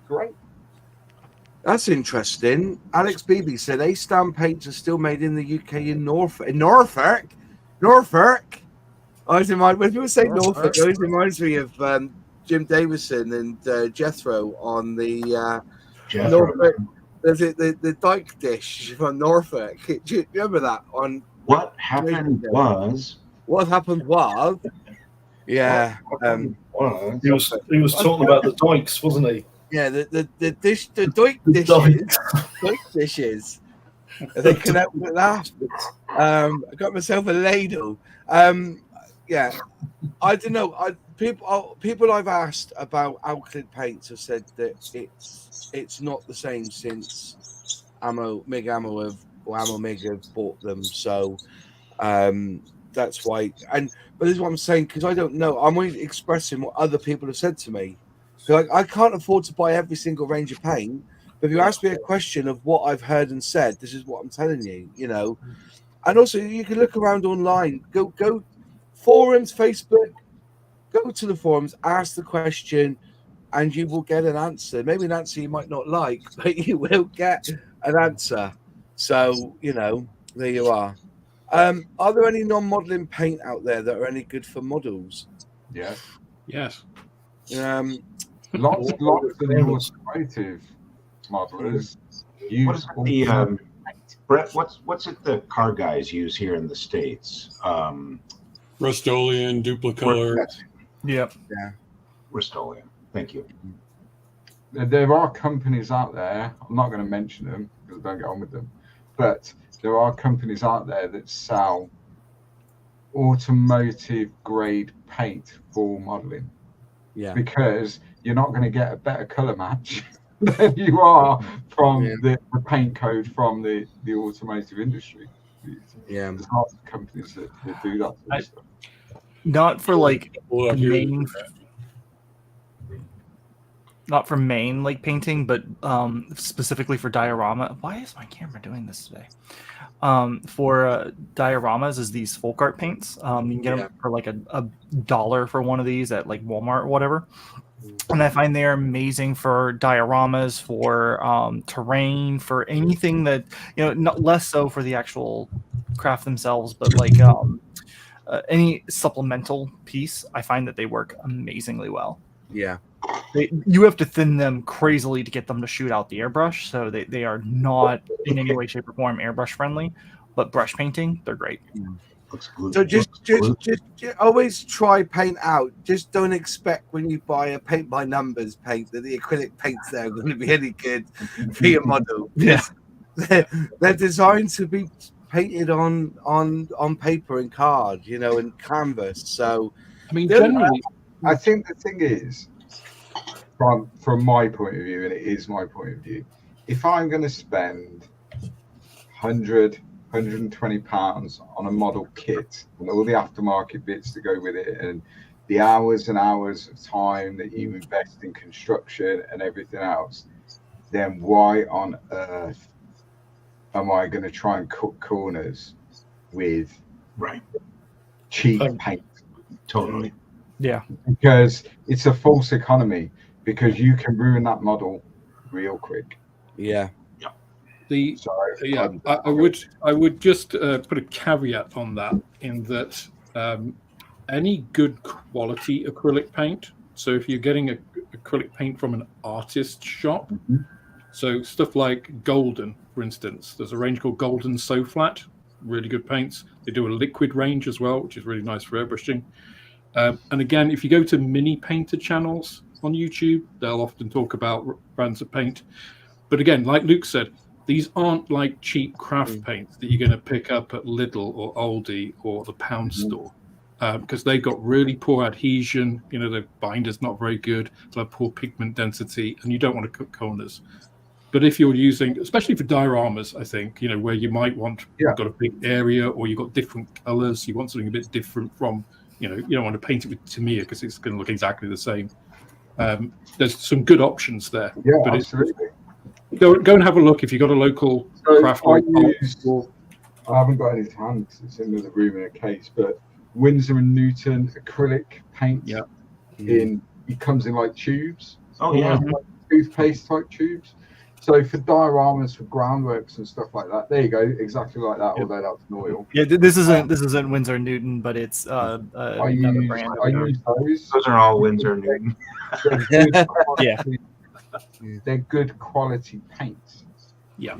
great. That's interesting. Alex Beebe said A-Stamp paints are still made in the UK in Norfolk. When people say Norfolk, it always reminds me of Jim Davison and Jethro on the Norfolk. There's the Dyke dish from Norfolk. Do you remember that? What happened was. Yeah. He was talking about the dykes, wasn't he? Yeah, the Dyke dishes. They connect with that. I got myself a ladle. Yeah, I don't know. People I've asked about alkyd paints have said that it's not the same since Mig Ammo have bought them. So that's why. But this is what I'm saying, because I don't know. I'm only expressing what other people have said to me. So I can't afford to buy every single range of paint. But if you ask me a question of what I've heard and said, this is what I'm telling you. And also you can look around online. Go. Forums, Facebook, go to the forums, ask the question, and you will get an answer. Maybe an answer you might not like, but you will get an answer. So, there you are. Are there any non-modeling paint out there that are any good for models? Yes. Lots of illustrative modelers use. What is the Brett? What's it the car guys use here in the States? Rust-Oleum, Duplicolor. Yep. Yeah. Rust-Oleum. Thank you. There are companies out there. I'm not going to mention them because I don't get on with them. But there are companies out there that sell automotive grade paint for modeling. Yeah. Because you're not going to get a better color match than you are from the paint code from the automotive industry. Yeah. There's lots of companies that do that sort of stuff. Not for like All I do is main, not for main like painting, but specifically for diorama. Why is my camera doing this today? For dioramas is these folk art paints. You can get them for like a $1 for one of these at like Walmart or whatever. And I find they're amazing for dioramas, for terrain, for anything that, you know, not less so for the actual craft themselves, but like any supplemental piece. I find that they work amazingly well. Yeah. You have to thin them crazily to get them to shoot out the airbrush, so they are not in any way, shape, or form airbrush friendly. But brush painting, they're great. So just always try paint out. Just don't expect when you buy a paint by numbers paint that the acrylic paints there are going to be any good for your model. Yeah, they're designed to be painted on paper and card, you know, and canvas. So I mean, generally, I think the thing is, from my point of view, and it is my point of view, if I'm going to spend 120 pounds on a model kit and all the aftermarket bits to go with it, and the hours and hours of time that you invest in construction and everything else, then why on earth am I going to try and cut corners with cheap paint? Totally. Yeah, because it's a false economy, because you can ruin that model real quick. Yeah. I would just put a caveat on that, in that any good quality acrylic paint. So if you're getting acrylic paint from an artist shop, so stuff like Golden, for instance, there's a range called Golden So Flat, really good paints. They do a liquid range as well, which is really nice for airbrushing. And again, if you go to mini painter channels on YouTube, they'll often talk about brands of paint. But again, like Luke said, these aren't like cheap craft paints that you're going to pick up at Lidl or Aldi or the pound store, because they've got really poor adhesion. You know, the binder's not very good. They have poor pigment density, and you don't want to cut corners. But if you're using, especially for dioramas, I think, you know, where you might want, you've got a big area or you've got different colors, you want something a bit different from, you know, you don't want to paint it with Tamiya because it's going to look exactly the same. There's some good options there. Yeah, but absolutely. Go and have a look if you've got a local craft. I haven't got any to hand because it's in the room in a case, but Winsor & Newton acrylic paint. Yeah. It comes in like tubes. Oh, yeah. Like toothpaste type tubes. So for dioramas, for groundworks and stuff like that, there you go, exactly like that. Although that's an oil. Yeah, this isn't Winsor & Newton, but it's I use those. Those are all Winsor & Newton. Yeah. They're good quality paints. Yeah.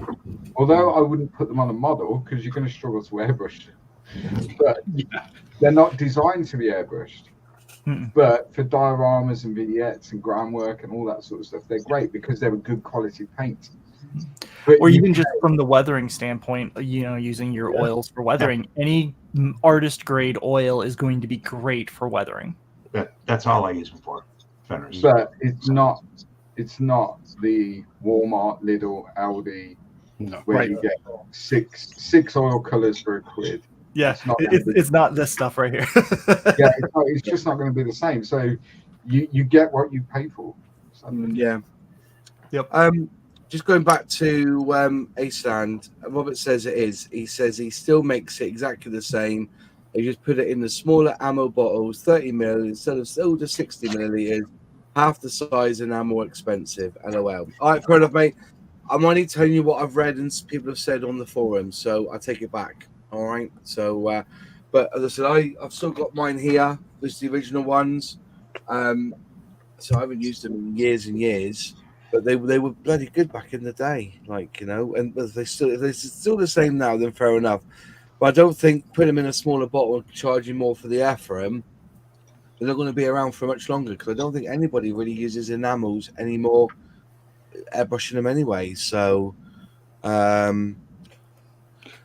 Although I wouldn't put them on a model because you're going to struggle to airbrush them. But they're not designed to be airbrushed. But for dioramas and vignettes and groundwork and all that sort of stuff, they're great because they're a good quality paint. But or even just from the weathering standpoint, you know, using your oils for weathering, any artist grade oil is going to be great for weathering. That's all I use them for. Fenders. But it's not the Walmart, Lidl, Aldi, where you get six oil colors for a quid. Yeah, it's not this stuff right here. Yeah, it's just not going to be the same. So you get what you pay for. So, yeah. Yep. Just going back to A-Stand, Robert says it is. He says he still makes it exactly the same. He just put it in the smaller ammo bottles, 30 ml instead of still just 60 milliliters, half the size and now more expensive. LOL. All right, fair enough, mate. I'm only telling you what I've read and people have said on the forum, so I take it back. All right. So, but as I said, I've still got mine here. There's the original ones. So I haven't used them in years and years, but they were bloody good back in the day. Like, you know, and if they're still the same now, then fair enough. But I don't think putting them in a smaller bottle and charging more for the air for them, they're not going to be around for much longer because I don't think anybody really uses enamels anymore, airbrushing them anyway. So,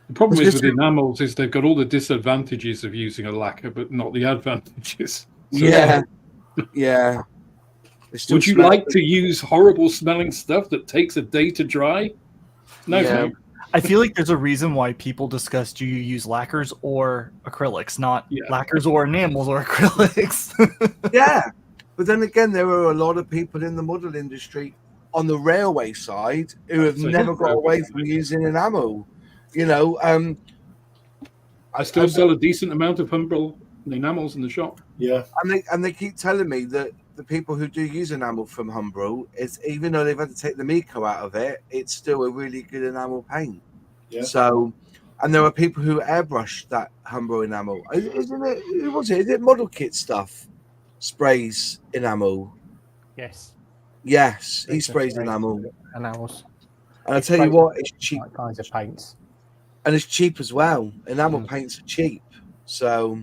The problem It's is with just- enamels is they've got all the disadvantages of using a lacquer, but not the advantages. So Yeah, yeah. It still would you smells- like to use horrible smelling stuff that takes a day to dry? No, Yeah. thanks. I feel like there's a reason why people discuss do you use lacquers or acrylics, not lacquers or enamels or acrylics. Yeah, but then again, there are a lot of people in the model industry on the railway side who have So, never yeah, got away from using enamel. You know, I still sell a decent amount of Humbrol enamels in the shop. Yeah, and they keep telling me that the people who do use enamel from Humbrol, is even though they've had to take the Miko out of it, it's still a really good enamel paint. yeah. So, and there are people who airbrush that Humbrol enamel. Isn't it? Who was it? Is it Model Kit stuff? Sprays enamel. Yes. Yes, he It's sprays sprays enamel. Enamels. And I tell you what, it's cheap. Like kinds of paints. And it's cheap as well. Enamel paints are cheap. So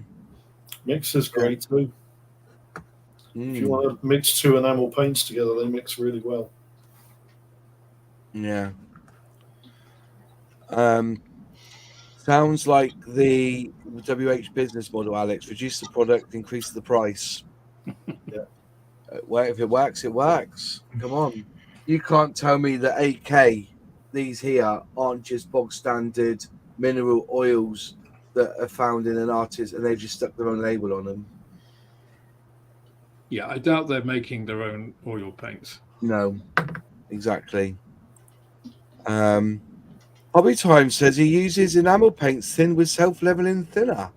Mix is great too. If you want to mix two enamel paints together, they mix really well. yeah. Sounds like the WH business model, Alex. Reduce the product, increase the price. Yeah. Well, if it works, it works. Come on. You can't tell me that 8K, these here, aren't just bog standard mineral oils that are found in an artist and they've just stuck their own label on them. Yeah, I doubt they're making their own oil paints. No, exactly. Hobby Time says he uses enamel paints thin with self-leveling thinner.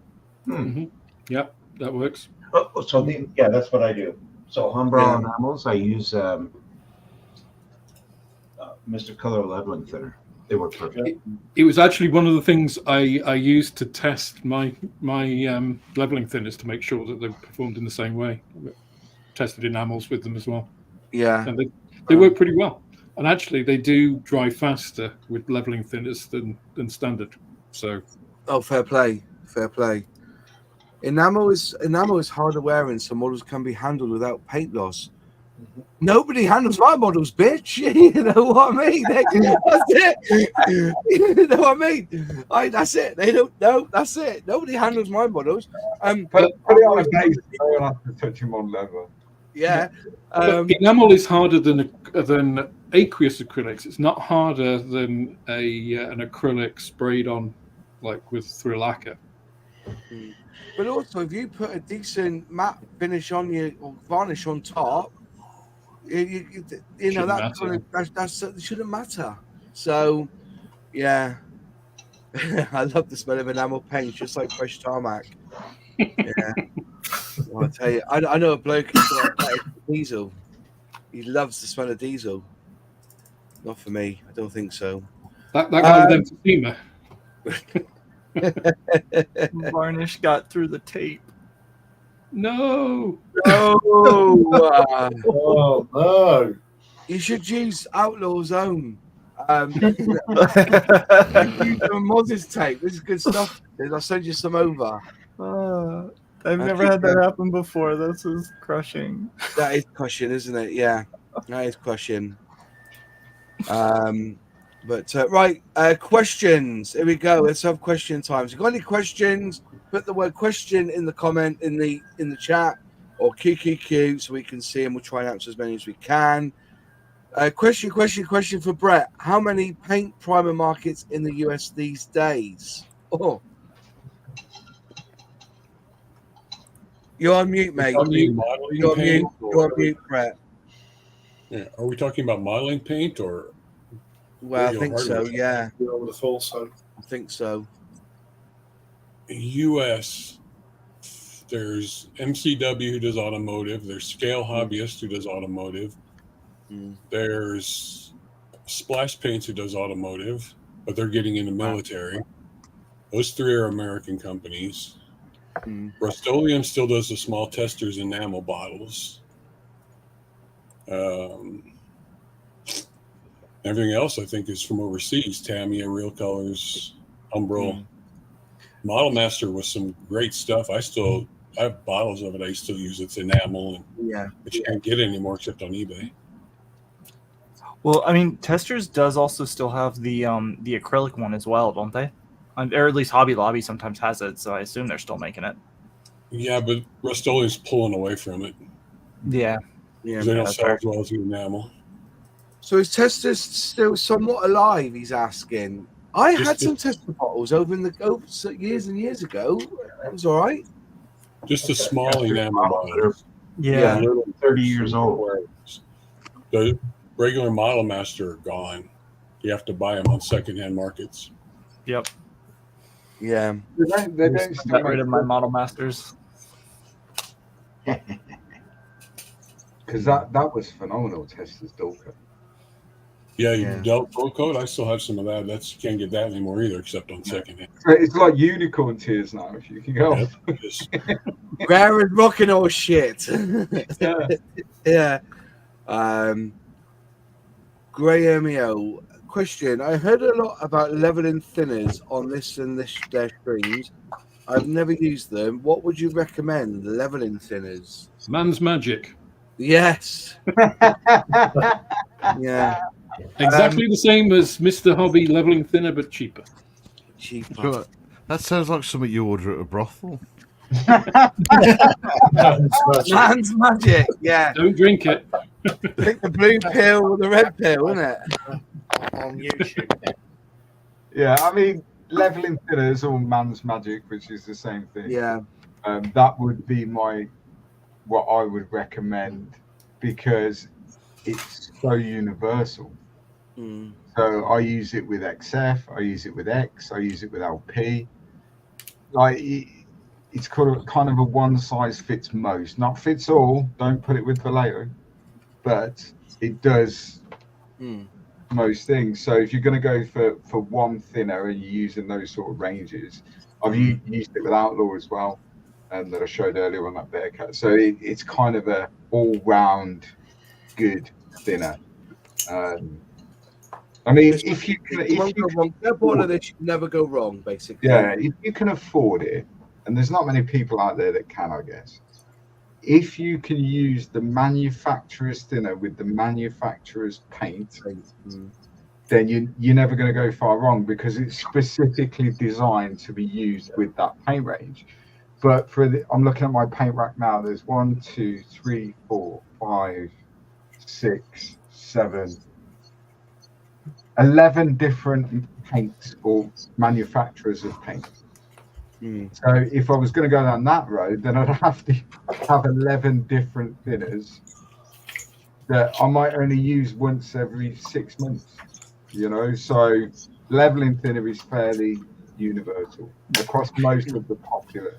Yep, that works. Yeah, that's what I do. So Humbrol enamels, I use Mr. Color Leveling Thinner. They work perfect. It was actually one of the things I used to test my leveling thinners to make sure that they performed in the same way. Tested enamels with them as well. Yeah. And they work pretty well. And actually, they do dry faster with leveling thinners than standard. So, fair play, fair play. Enamel is harder wearing, so models can be handled without paint loss. Nobody handles my models, bitch. You know what I mean? That's it. You know what I mean? That's it. They don't know. That's it. Nobody handles my models. Put it on a base. You don't have to touch him on leather. Yeah. But enamel is harder than aqueous acrylics. It's not harder than an acrylic sprayed on through a lacquer. But also, if you put a decent matte finish on you or varnish on top, you know that shouldn't matter. So, yeah, I love the smell of enamel paint, just like fresh tarmac. Yeah, well, I tell you, I know a bloke who's got diesel. He loves the smell of diesel. Not for me. I don't think so. That guy with emphysema. Varnish got through the tape. No. Oh no! You should use Outlaw Zone. Use Moses tape. This is good stuff. I'll send you some over. I've never had that happen before. This is crushing. That is crushing, isn't it? Yeah, that is crushing. Right, questions. Here we go. Let's have question time. If you've got any questions, put the word question in the comment in the chat or QQQ so we can see, and we'll try and answer as many as we can. Question for Brett. How many paint primer markets in the US these days? Oh, you're on mute, mate. You're on mute, Brett. Yeah. Are we talking about modeling paint or? Well, I think so. Yeah, I would have thought so. I think so. U.S. There's MCW who does automotive. There's Scale Hobbyist who does automotive. There's Splash Paints who does automotive, but they're getting into military. Those three are American companies. Rust-Oleum still does the small testers enamel bottles. Everything else I think is from overseas. Tamiya, Real Colors, Humbrol. Model Master was some great stuff. I have bottles of it. I still use it's enamel, but you can't get it anymore except on eBay. Well, I mean, Testers does also still have the acrylic one as well, don't they? Or at least Hobby Lobby sometimes has it, so I assume they're still making it. Yeah, but Rust-Oleum's pulling away from it. Yeah. Yeah, They don't that's sell fair. as well as the enamel. So is Testa's still somewhat alive? He's asking. I had some Testa bottles over years and years ago. It was all right. Just a small enamel bottles. Yeah. Little 30 years old. The regular Model Master are gone. You have to buy them on secondhand markets. Yep. Yeah. They don't still Got rid of my Model Masters. because that was phenomenal. Testa's Dulca. Yeah, Delta Pro Code. I still have some of that. You can't get that anymore either, except on secondhand. It's like unicorn tears now. If you can go, Yep. Rare as rocking or shit. yeah. Grahamio, question. I heard a lot about leveling thinners on this and their streams. I've never used them. What would you recommend? Leveling thinners? Man's magic. Yes. Yeah. Exactly the same as Mr. Hobby leveling thinner, but cheaper. Cheaper. That sounds like something you order at a brothel. Man's magic. Yeah. Don't drink it. Pick the blue pill or the red pill, isn't it? On YouTube. Yeah, I mean, leveling thinners or man's magic, which is the same thing. Yeah. That would be what I would recommend because it's so universal. Mm. So I use it with XF, I use it with X, I use it with LP. Like it's kind of a one size fits most, not fits all. Don't put it with Vallejo, but it does most things. So if you're going to go for one thinner and you're using those sort of ranges, I've used it with Outlaw as well, and that I showed earlier on that Bearcat. So it's kind of a all round good thinner. I mean, if you can never go wrong, basically. Yeah, if you can afford it, and there's not many people out there that can, I guess. If you can use the manufacturer's thinner with the manufacturer's paint, then you're never going to go far wrong because it's specifically designed to be used with that paint range. But I'm looking at my paint rack now. There's 1, 2, 3, 4, 5, 6, 7, 11 different paints or manufacturers of paint. So if I was going to go down that road, then I'd have to have 11 different thinners that I might only use once every 6 months. So leveling thinner is fairly universal across most of the popular.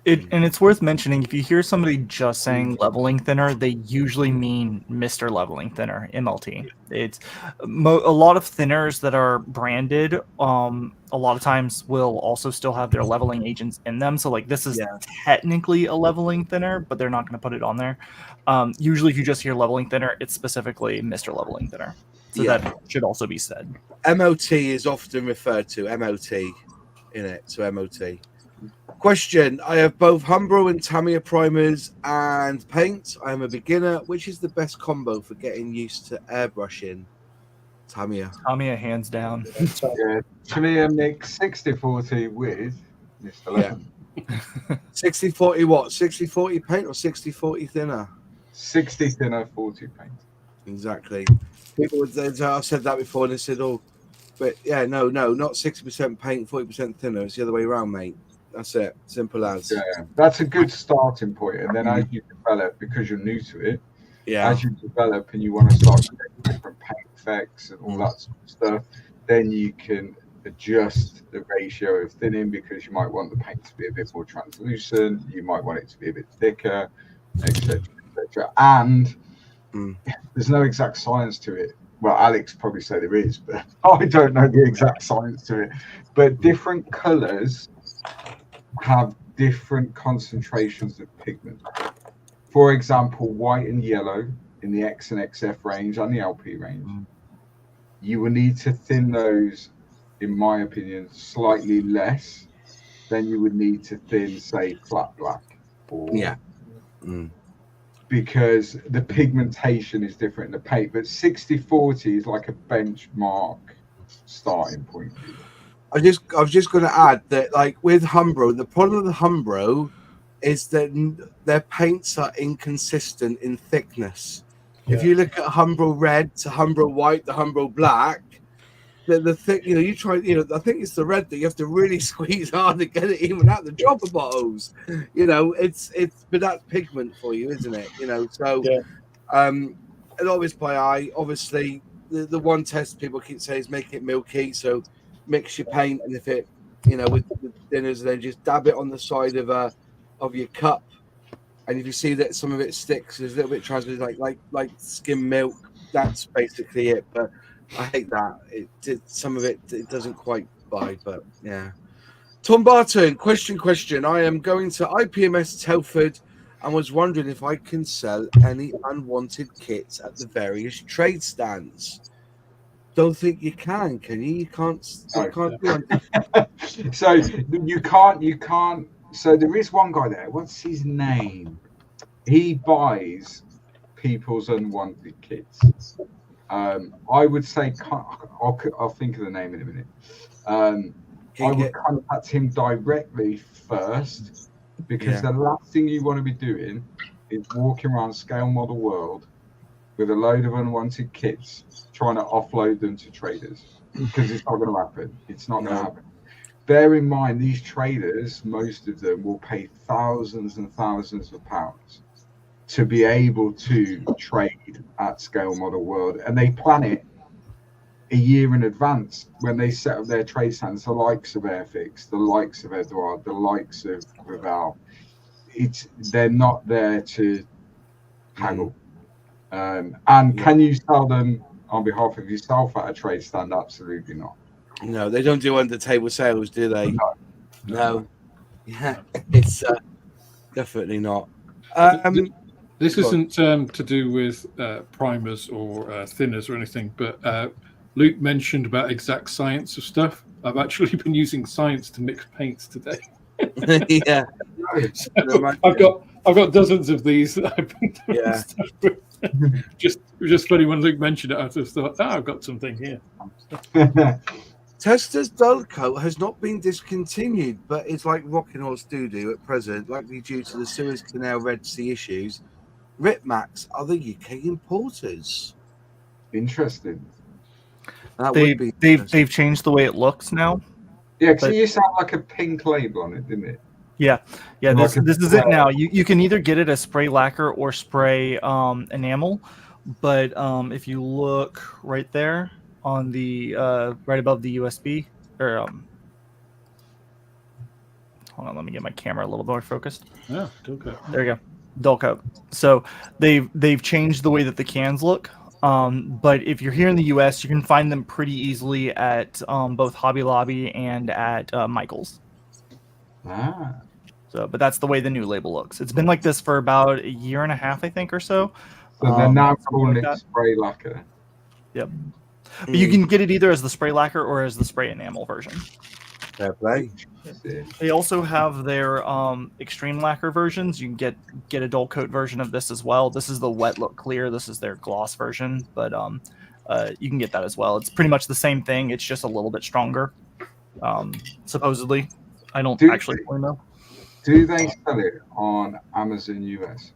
And it's worth mentioning, if you hear somebody just saying leveling thinner, they usually mean Mr. Leveling Thinner, MLT. It's a lot of thinners that are branded, a lot of times will also still have their leveling agents in them. So like this is technically a leveling thinner, but they're not going to put it on there. Usually if you just hear leveling thinner, it's specifically Mr. Leveling Thinner. So that should also be said. MOT is often referred to, MOT in it, so MOT. Question. I have both Humbro and Tamiya primers and paint. I am a beginner. Which is the best combo for getting used to airbrushing? Tamiya. Tamiya, hands down. Tamiya mix 60-40 with Mr. Legend. 60-40 what? 60-40 paint or 60-40 thinner? 60 thinner, 40 paint. Exactly. People would say, I've said that before, and they said, "Oh, but yeah, no, not 60% paint, 40% thinner. It's the other way around, mate." That's it. Simple as. Yeah, that's a good starting point. And then as you develop, because you're new to it, as you develop and you want to start getting different paint effects and all that sort of stuff, then you can adjust the ratio of thinning because you might want the paint to be a bit more translucent, you might want it to be a bit thicker, etc., etc. And there's no exact science to it. Well, Alex probably say there is, but I don't know the exact science to it. But different colors have different concentrations of pigment. For example, white and yellow in the X and XF range and the LP range, you will need to thin those, in my opinion, slightly less than you would need to thin, say, flat black. Because the pigmentation is different in the paint. But 60-40 is like a benchmark starting point. I was just going to add that, like with Humbro, the problem with the Humbro is that their paints are inconsistent in thickness. If you look at Humbro red to Humbro white to Humbro black, the thick, you try, I think it's the red that you have to really squeeze hard to get it even out the dropper bottles. It's but that's pigment for you, isn't it? So a lot of it's by eye. Obviously, the one test people keep saying is make it milky. So mix your paint, and if it, with thinners, then just dab it on the side of your cup. And if you see that some of it sticks, there's a little bit translucent, like skim milk. That's basically it. But I hate that. Some of it doesn't quite buy, but yeah. Tom Barton, question. I am going to IPMS Telford and was wondering if I can sell any unwanted kits at the various trade stands. Don't think you can you? You can't do it. So you can't. So there is one guy there. What's his name? He buys people's unwanted kits. I would say I'll think of the name in a minute. I would contact him directly first, because the last thing you want to be doing is walking around Scale Model World with a load of unwanted kits trying to offload them to traders, because it's not going to happen. It's not going to happen. Bear in mind, these traders, most of them will pay thousands and thousands of pounds to be able to trade at Scale Model World, and they plan it a year in advance when they set up their trade stands. The likes of Airfix, the likes of Edouard, the likes of Raval, they're not there to haggle. And can you sell them on behalf of yourself at a trade stand? Absolutely not. No, they don't do under table sales, do they? No. Yeah, it's definitely not. This isn't to do with primers or thinners or anything, but Luke mentioned about exact science of stuff. I've actually been using science to mix paints today. Yeah, so I've got dozens of these that I've been doing stuff with. just funny when Luke mentioned it. I just thought, I've got something here. Tester's dull coat has not been discontinued, but it's like Rocking Horse Doo-Doo at present, likely due to the Suez Canal Red Sea issues. Ripmax are the UK importers. Interesting. They've changed the way it looks now. Yeah, because it used to have like a pink label on it, didn't it? Yeah. This is it now. You can either get it as spray lacquer or spray enamel, but if you look right there on the right above the USB, or hold on, let me get my camera a little more focused. Yeah, dull coat. There we go, dull coat. So they've changed the way that the cans look. But if you're here in the US, you can find them pretty easily at both Hobby Lobby and at Michael's. So, but that's the way the new label looks. It's been like this for about a year and a half, I think, or so. So they're now calling it spray lacquer. Yep. But you can get it either as the spray lacquer or as the spray enamel version. Fair play. They also have their extreme lacquer versions. You can get a dull coat version of this as well. This is the wet look clear. This is their gloss version, but you can get that as well. It's pretty much the same thing. It's just a little bit stronger, supposedly. I don't actually know. Do they sell it on Amazon US?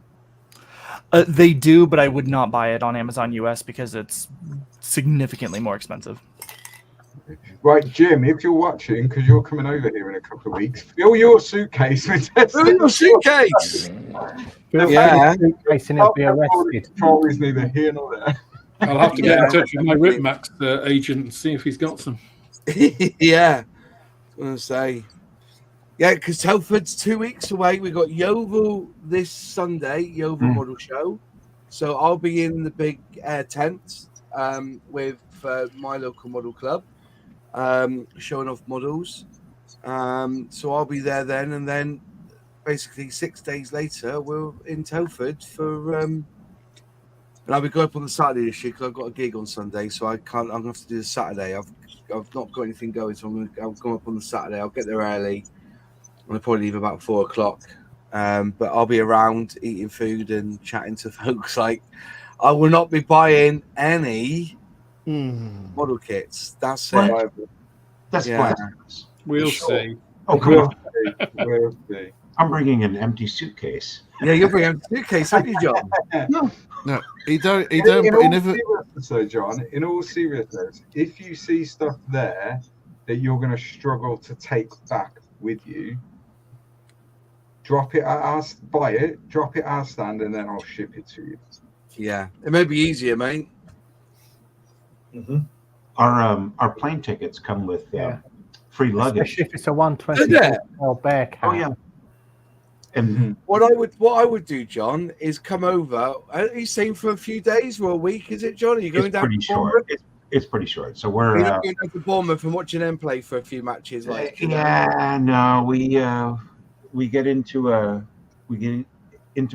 They do, but I would not buy it on Amazon US because it's significantly more expensive. Right, Jim, if you're watching, because you're coming over here in a couple of weeks, fill your suitcase with Fill your suitcase! Yeah. Suitcase and he'll be arrested. Always neither here nor there. I'll have to get in touch with my Ripmax agent and see if he's got some. Yeah, I was going to say. Yeah, because Telford's 2 weeks away. We got Yeovil this Sunday, Yeovil Model Show. So I'll be in the big tent with my local model club, showing off models. So I'll be there then, and then basically 6 days later we're in Telford for and I'll be going up on the Saturday this year because I've got a gig on Sunday, so I can't. I'm gonna have to do the Saturday. I've not got anything going, so I'll go up on the Saturday. I'll get there early. I'll probably leave about 4 o'clock, but I'll be around eating food and chatting to folks. Like, I will not be buying any model kits. That's it. That's blasphemous. We'll Sure. see. Oh, come on. We'll see. I'm bringing an empty suitcase. Yeah, you're bringing a suitcase, haven't you, John? No. No, he don't. He In don't. all He never. seriousness, though, John, in all seriousness, if you see stuff there that you're going to struggle to take back with you, drop it at our, buy it, drop it at our stand, and then I'll ship it to you. Yeah, it may be easier, mate. Mm-hmm. Our plane tickets come with free luggage. Especially if it's a 120 bear cat. Oh yeah. And What I would do, John, is come over. Are you staying for a few days or a week? Is it, John? Are you going it's down pretty to short. Bournemouth? It's pretty short. So we're You're not going down to Bournemouth and watching them play for a few matches, like no, we get into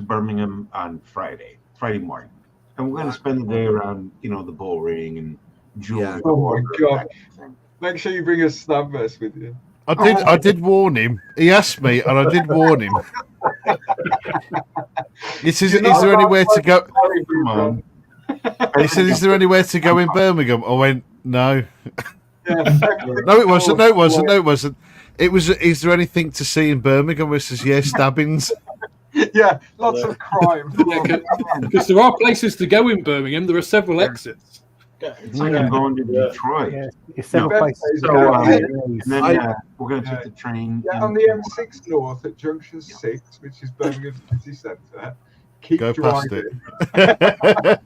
Birmingham on Friday morning, and we're going to spend the day around the bull ring and jewelry. Yeah. Oh my God! Make sure you bring a snub vest with you. I did warn him. He asked me, and I did warn him. He says, "Is there anywhere to go?" Come on. He said, "Is there anywhere to go in Birmingham?" I went, "No." Yeah. No, it wasn't. No, it wasn't. No, it wasn't. It was. Is there anything to see in Birmingham? He says, "Yeah, stabbings." Yeah, lots of crime. Because there are places to go in Birmingham. There are several exits. It's like I'm going to Detroit. Yeah, it's several No. places. So, And and then we're going to take the train. Yeah, on the M6 North at Junction 6, which is Birmingham City Centre. Keep Go past driving. it.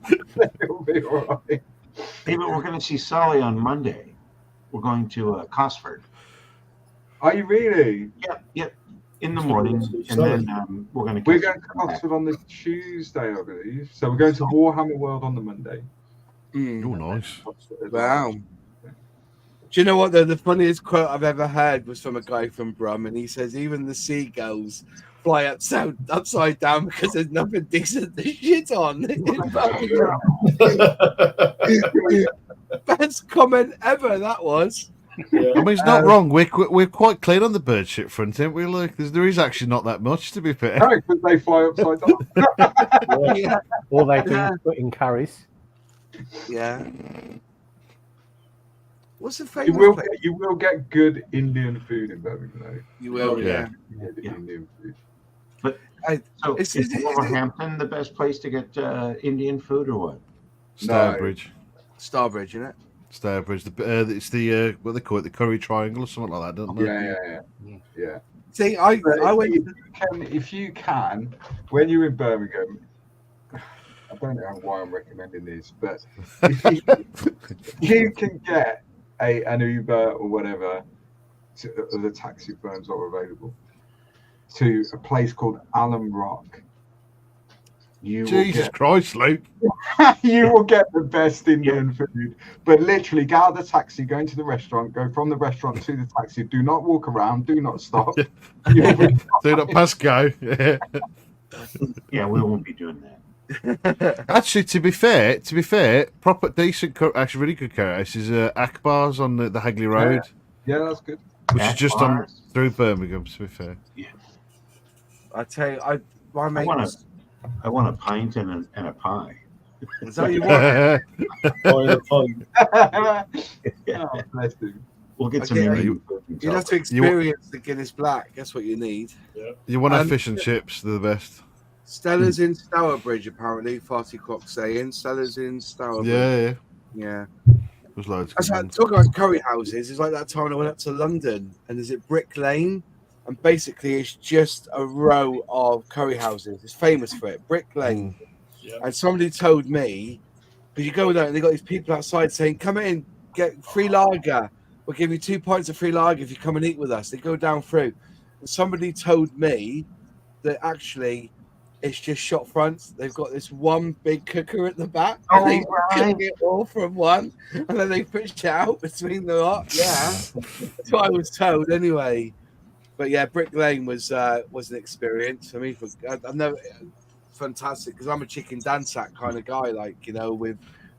It'll be all right. Hey, but we're going to see Solly on Monday. We're going to Cosford. Are you really? Yep. In the morning, and then we're going to. We're going to Oxford on the Tuesday, I believe. So we're going to Warhammer World on the Monday. Oh, nice. Wow. Do you know what? The funniest quote I've ever heard was from a guy from Brum, and he says, even the seagulls fly upside down because there's nothing decent to shit on. Best comment ever, that was. Yeah. I mean, it's not wrong. We're quite clean on the bird shit front, aren't we? Look, there is actually not that much, to be fair. No, because they fly upside down. Yeah. all they do is put in curries. Yeah. What's the You favourite will, place? you will get good Indian food in Birmingham, though. You will, Yeah. yeah. Good Indian food. So Is is it- Wolverhampton the best place to get Indian food, or what? Starbridge. Starbridge, isn't it? Starbridge. It's the what they call it, the curry triangle or something like that, don't they? Yeah. See, I But went. if you can, when you're in Birmingham, I don't know why I'm recommending this, but if you can get an Uber or whatever, the taxi firms are available, to a place called Alum Rock. Jesus Christ, Luke. You will get the best Indian food. But literally, get out of the taxi, go into the restaurant, go from the restaurant to the taxi. Do not walk around. Do not stop. You'll be Do not pass go. Yeah. Yeah, we won't be doing that. Actually, to be fair, proper decent, actually really good curry house is Akbar's on the Hagley Road, Yeah, that's good. which is just on Akbar's? through Birmingham. To be fair, I tell you, my mate. I want a pint and a pie. Is that what you want? Oh, bless him. We'll get some Okay, Indian food. and You'd have stuff. to experience the Guinness Black. That's what you need. you want our fish and chips? They're the best. Stella's in Stourbridge, apparently. Farty Croc saying Stella's in Stourbridge. Yeah. Yeah. There's loads. That's Of like ones. talking about curry houses. It's like that time I went up to London, and there's it Brick Lane, and basically it's just a row of curry houses. It's famous for it, Brick Lane. And somebody told me, because you go there and they got these people outside saying, "Come in, get free lager. We'll give you 2 pints of free lager if you come and eat with us." They go down through, and somebody told me that actually it's just shop fronts. They've got this one big cooker at the back. Oh, They right. cook it all from one, and then they push it out between the lot. Yeah, that's what I was told anyway. But yeah, Brick Lane was an experience for me. I've never fantastic because I'm a chicken dansak kind of guy, like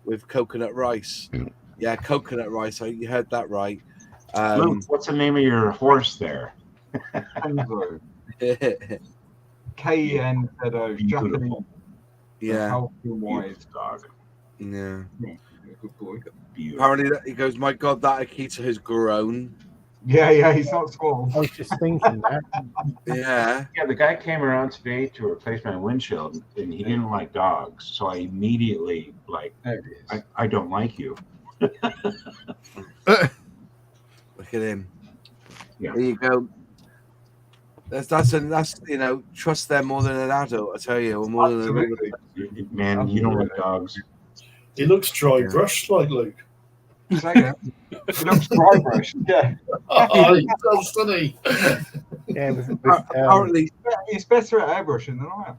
with coconut rice. Yeah, coconut rice. You heard that right. Luke, what's the name of your horse there? Kenzo. Kenzo. Japanese. Beautiful. yeah, Healthy white. Dog. yeah. good boy. Beautiful. Apparently, he goes, my God, that Akita has grown. Yeah, he's not small. I was just thinking that. Yeah. Yeah, the guy came around today to replace my windshield, and he didn't like dogs. So I immediately There it is. I don't like you. Look at him. Yeah. There you go. That's trust them more than an adult, I tell you, or more than Absolutely. Man, you don't like dogs. He looks dry brushed like Luke. Second, he looks dry brush. Yeah. Oh, he does, doesn't he? Yeah, apparently, He's better at airbrushing than I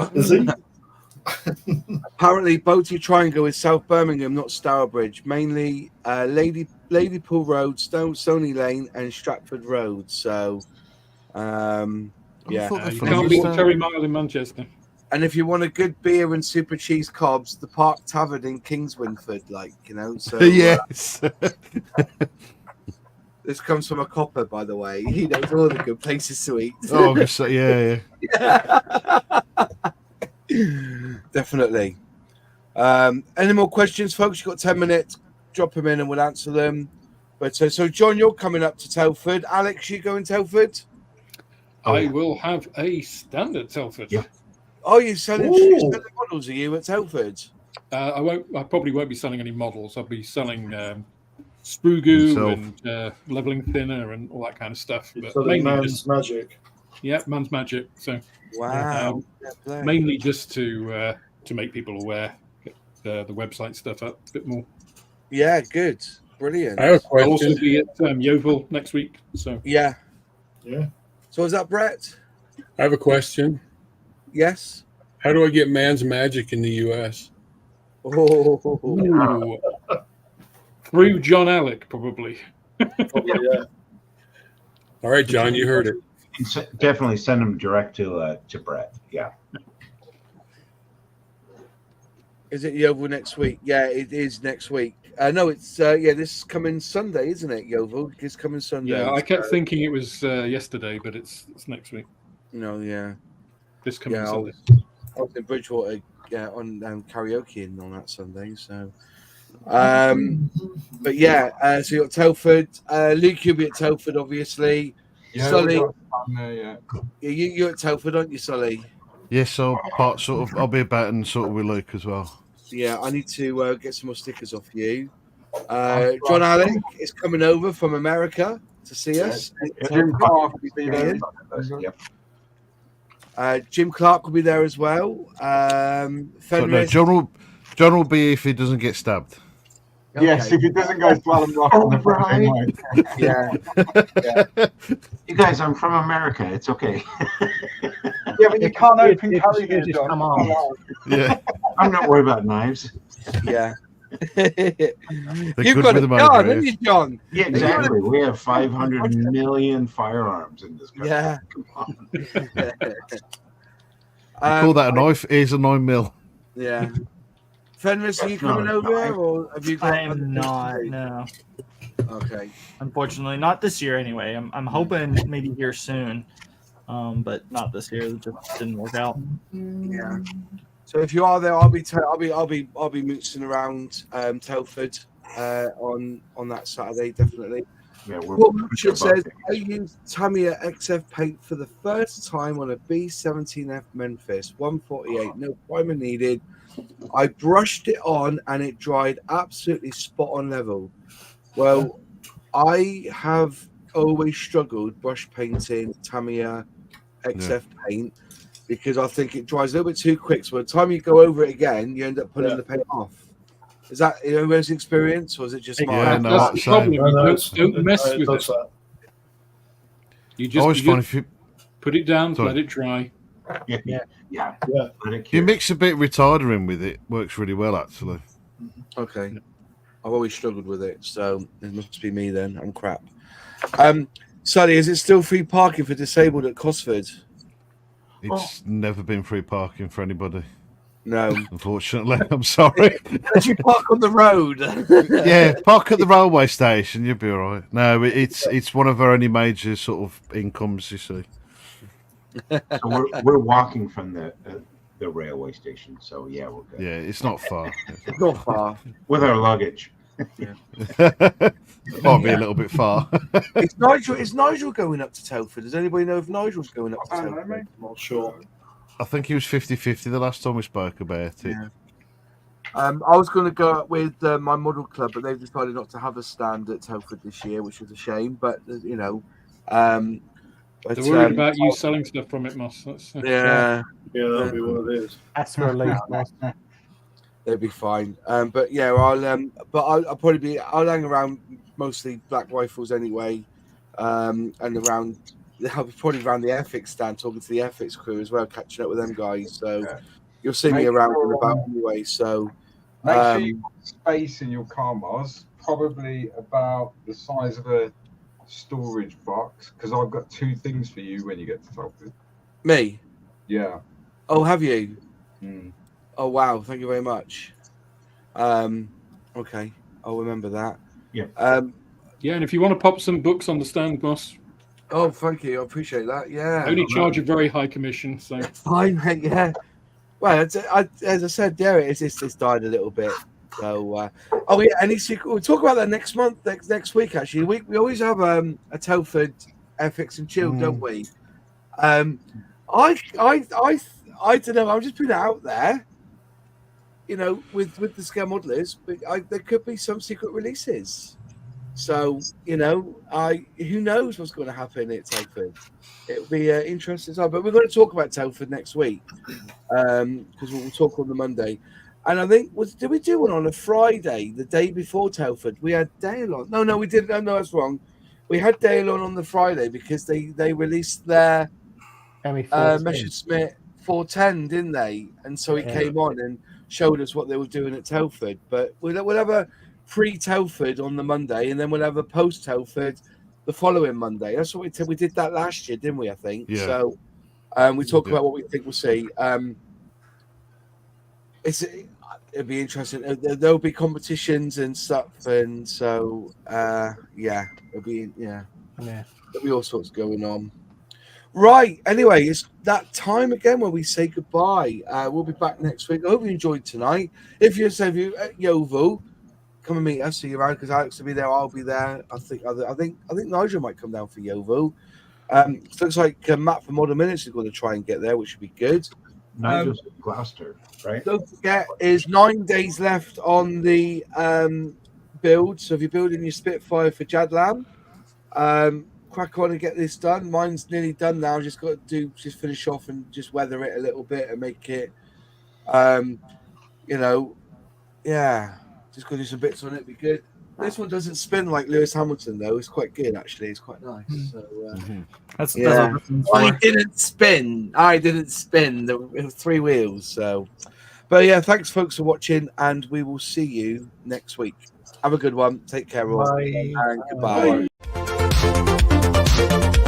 am. Is he? apparently, Boaty Triangle is South Birmingham, not Stourbridge. Mainly Ladypool Road, Stony Lane, and Stratford Road. So, yeah. You can't beat Terry Mile in Manchester. And if you want a good beer and super cheese cobs, the Park Tavern in Kings Winford, So Yes. this comes from a copper, by the way. He knows all the good places to eat. Oh, so, yeah. Definitely. Any more questions, folks? You've got 10 minutes. Drop them in and we'll answer them. But so John, you're coming up to Telford. Alex, you going Telford? I will have a stand at Telford. Yeah. Oh, you're selling models, are you, at Telford? I probably won't be selling any models. I'll be selling sprue goo and leveling thinner and all that kind of stuff. But So mainly man's magic. Yeah, man's magic. So wow. Mainly just to make people aware, get the website stuff up a bit more. Yeah, good. Brilliant. I have a question. I'll also be at Yeovil next week. So Yeah. Yeah. So is that Brett? I have a question. Yes. How do I get man's magic in the U.S.? Oh. Through John Alec, probably. Probably, yeah. All right, John, you heard it. Definitely send them direct to Brett. Yeah. Is it Yeovil next week? Yeah, it is next week. No, it's this is coming Sunday, isn't it? Yeovil, it's coming Sunday. Yeah, I kept thinking it was yesterday, but it's next week. No, yeah. This coming Yeah, Sunday. I was in Bridgewater on karaoke on that Sunday. So, but yeah, so you got Telford. Luke, you'll be at Telford, obviously. Yeah, Sully, yeah. you're at Telford, aren't you, Sully? Yes, I'll be about and sort of with Luke as well. Yeah, I need to get some more stickers off you. John Alec is coming over from America to see us. Jim Clark will be there. Yep. Jim Clark will be there as well. No, John will be if he doesn't get stabbed. Okay. Yes, if it doesn't go to Alan Rock on the Friday night. Yeah. You guys, I'm from America. It's okay. Yeah, but you can't open carry this, just John. come on. Yeah, I'm not worried about knives. Yeah. they're You've good got with a them gun, over haven't here. you, John? Yeah, exactly. We have 500 million firearms in this country. Yeah. Come on. You call that a knife? Here's a 9mm. Yeah. Fenris, are you coming No, over, or have you got? I am not. No, Okay. unfortunately, not this year. Anyway, I'm hoping maybe here soon, but not this year. It just didn't work out. Yeah. So if you are there, I'll be mooching around Telford on that Saturday, definitely. Yeah, Well, Richard says, I used Tamiya XF paint for the first time on a B17F Memphis 148. No primer needed. I brushed it on and it dried absolutely spot on level. Well, I have always struggled brush painting Tamiya XF paint because I think it dries a little bit too quick. So by the time you go over it again, you end up pulling the paint off. Is that everyone's experience, or is it just mine? Yeah, no, That's the problem. Don't mess with it. That. You Always just fun if you put it down, Sorry. let it dry. Yeah. Let it you cure. mix a bit of retarder in with it. Works really well, actually. Okay. I've always struggled with it, so it must be me then. I'm crap. Sally, is it still free parking for disabled at Cosford? It's never been free parking for anybody. No. Unfortunately, I'm sorry. Did you park on the road? Yeah, park at the railway station. You'll be all right. No, it's one of our only major sort of incomes. You see. So we're walking from the the railway station. So yeah, we're good. Yeah, it's not far. It's not far. With our luggage. Might be a little bit far. Is Nigel going up to Telford? Does anybody know if Nigel's going up to I don't know, Telford? mate. I'm not sure. I think he was 50-50 the last time we spoke about it. Yeah. I was going to go up with my model club, but they've decided not to have a stand at Telford this year, which is a shame. But you know, but, They're worried about you selling stuff from it, Moss. That's, yeah, That'll be what it is. That's a relief. Moss. they'll be fine. But yeah, I'll probably be. I'll hang around mostly Black Rifles anyway, and around. I'll be probably around the Airfix stand, talking to the Airfix crew as well, catching up with them guys. So you'll see me around and about anyway. So Make sure you've got space in your car, Mars. Probably about the size of a storage box, because I've got 2 things for you when you get to Telford. me. Yeah. Oh, have you? Mm. Oh, wow. Thank you very much. Okay. I'll remember that. Yeah. yeah, and if you want to pop some books on the stand, Moss, Oh, thank you. I appreciate that. Yeah. I only charge a very high commission. So Fine, mate. Yeah. Well, as I said, yeah, it's died a little bit. So, oh yeah, any secret? We'll talk about that next month, next week. Actually, we always have a Telford Airfix and Chill, don't we? I don't know. I'm just putting it out there. You know, with the scale modelers, but there could be some secret releases. So you know, who knows what's going to happen at Telford? It'll be interesting time. But we're going to talk about Telford next week because we'll talk on the Monday. And I think did we do one on a Friday, the day before Telford? We had Dale on. No, we didn't. No, that's wrong. We had Dale on the Friday because they released their Messerschmitt 410, didn't they? And so he came on and showed us what they were doing at Telford. But we'll have a pre-Telford on the Monday, and then we'll have a post-Telford the following Monday. That's what we did that last year, didn't we? I think. Yeah. So we talk about what we think we'll see. It'll be interesting. There'll be competitions and stuff, and so there'll be all sorts going on. Right. Anyway, it's that time again where we say goodbye. We'll be back next week. I hope you enjoyed tonight. If you're at Yeovil, come and meet us. See you around because Alex will be there. I'll be there. I think Nigel might come down for Yeovil. Looks like Matt from Modern Minutes is going to try and get there, which would be good. Nigel's in Gloucester, right? Don't forget, is 9 days left on the build. So if you're building your Spitfire for Jadlam, crack on and get this done. Mine's nearly done now. Just got to finish off and just weather it a little bit and make it, just got to do some bits on it. Be good. This one doesn't spin like Lewis Hamilton though. It's quite good actually. It's quite nice. So that's I didn't spin. There were 3 wheels. So, but yeah, thanks folks for watching, and we will see you next week. Have a good one. Take care, all, and goodbye. Bye.